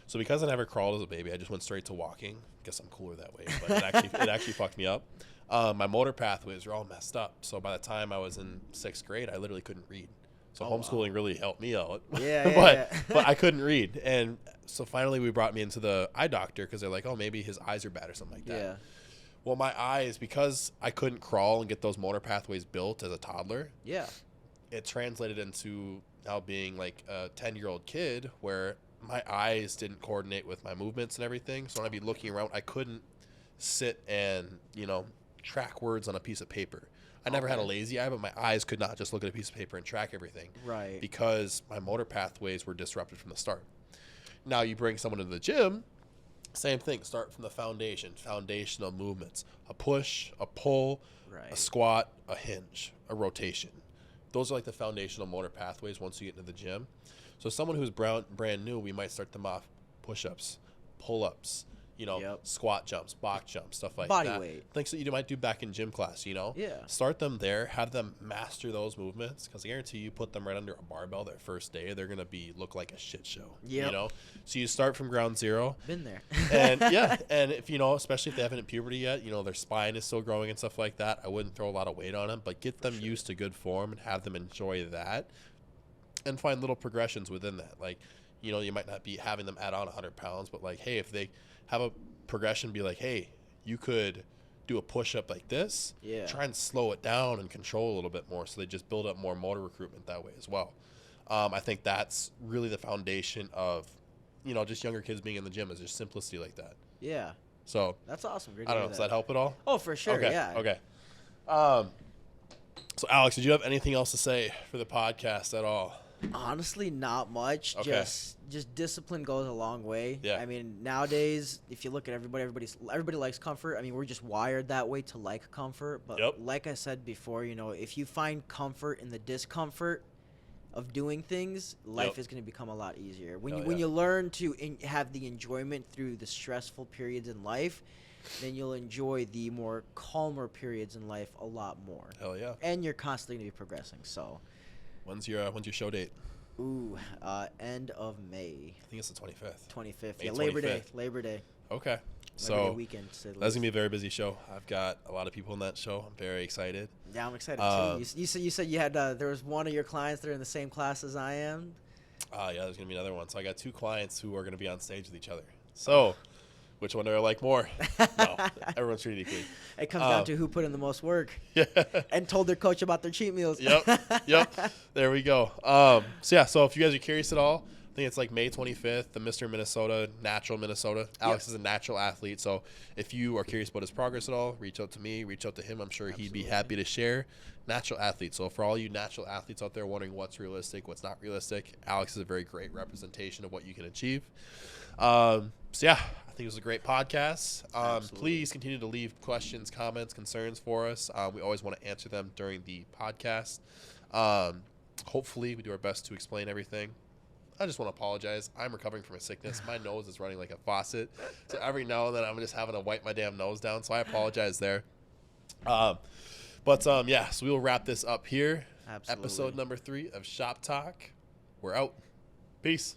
So because I never crawled as a baby, I just went straight to walking. Guess I'm cooler that way, but it actually fucked me up. My motor pathways are all messed up. So by the time I was in 6th grade, I literally couldn't read. So homeschooling really helped me out. But I couldn't read. And so finally we brought me into the eye doctor because they're like, oh, maybe his eyes are bad or something like that. Yeah. Well, my eyes, because I couldn't crawl and get those motor pathways built as a toddler, it translated into now being like a 10-year-old kid where my eyes didn't coordinate with my movements and everything. So when I'd be looking around, I couldn't sit and, you know, track words on a piece of paper. I never had a lazy eye, but my eyes could not just look at a piece of paper and track everything. Right. Because my motor pathways were disrupted from the start. Now you bring someone into the gym, same thing. Start from the foundation, foundational movements. A push, a pull, a squat, a hinge, a rotation. Those are like the foundational motor pathways once you get into the gym. So someone who's brand new, we might start them off push-ups, pull-ups, squat jumps, box jumps, stuff like Body that. weight. Things that you might do back in gym class, Yeah. Start them there, have them master those movements, because I guarantee you put them right under a barbell their first day, they're going to look like a shit show, So you start from ground zero. Been there. And, and if, especially if they haven't hit puberty yet, their spine is still growing and stuff like that, I wouldn't throw a lot of weight on them, but get them used to good form and have them enjoy that and find little progressions within that. Like, you might not be having them add on 100 pounds, but like, hey, if they have a progression, be like, hey, you could do a push-up like this. Yeah. Try and slow it down and control a little bit more, so they just build up more motor recruitment that way as well. I think that's really the foundation of, just younger kids being in the gym, is just simplicity like that. Yeah. So that's awesome. Great I don't know. Does that help at all? Oh, for sure. Okay. Yeah. Okay. So Alex, did you have anything else to say for the podcast at all? Honestly, not much. Okay. Just discipline goes a long way. Yeah. I mean, nowadays, if you look at everybody likes comfort. I mean, we're just wired that way to like comfort. But like I said before, if you find comfort in the discomfort of doing things, life is going to become a lot easier. When you learn to have the enjoyment through the stressful periods in life, then you'll enjoy the more calmer periods in life a lot more. Hell yeah. And you're constantly going to be progressing. So. When's your show date? Ooh, end of May. I think it's the 25th. 25th. May Yeah, Labor 25th. Day. Labor Day. Okay. Labor Day weekend. That's going to be a very busy show. I've got a lot of people in that show. I'm very excited. Yeah, I'm excited too. You said you had there was one of your clients that are in the same class as I am. Yeah, there's going to be another one. So I got 2 clients who are going to be on stage with each other. So which one do I like more? No, everyone's treated equally. It comes down to who put in the most work. Yeah. And told their coach about their cheat meals. Yep. There we go. So if you guys are curious at all, I think it's like May 25th, the Mr. Minnesota, Natural Minnesota. Alex is a natural athlete. So if you are curious about his progress at all, reach out to me, reach out to him. I'm sure he'd be happy to share. Natural athlete. So for all you natural athletes out there wondering what's realistic, what's not realistic, Alex is a very great representation of what you can achieve. I think it was a great podcast. Please continue to leave questions, comments, concerns for us. We always want to answer them during the podcast. Hopefully, we do our best to explain everything. I just want to apologize. I'm recovering from a sickness. My nose is running like a faucet. So every now and then, I'm just having to wipe my damn nose down. So I apologize there. So we will wrap this up here. Absolutely. Episode number 3 of Shop Talk. We're out. Peace.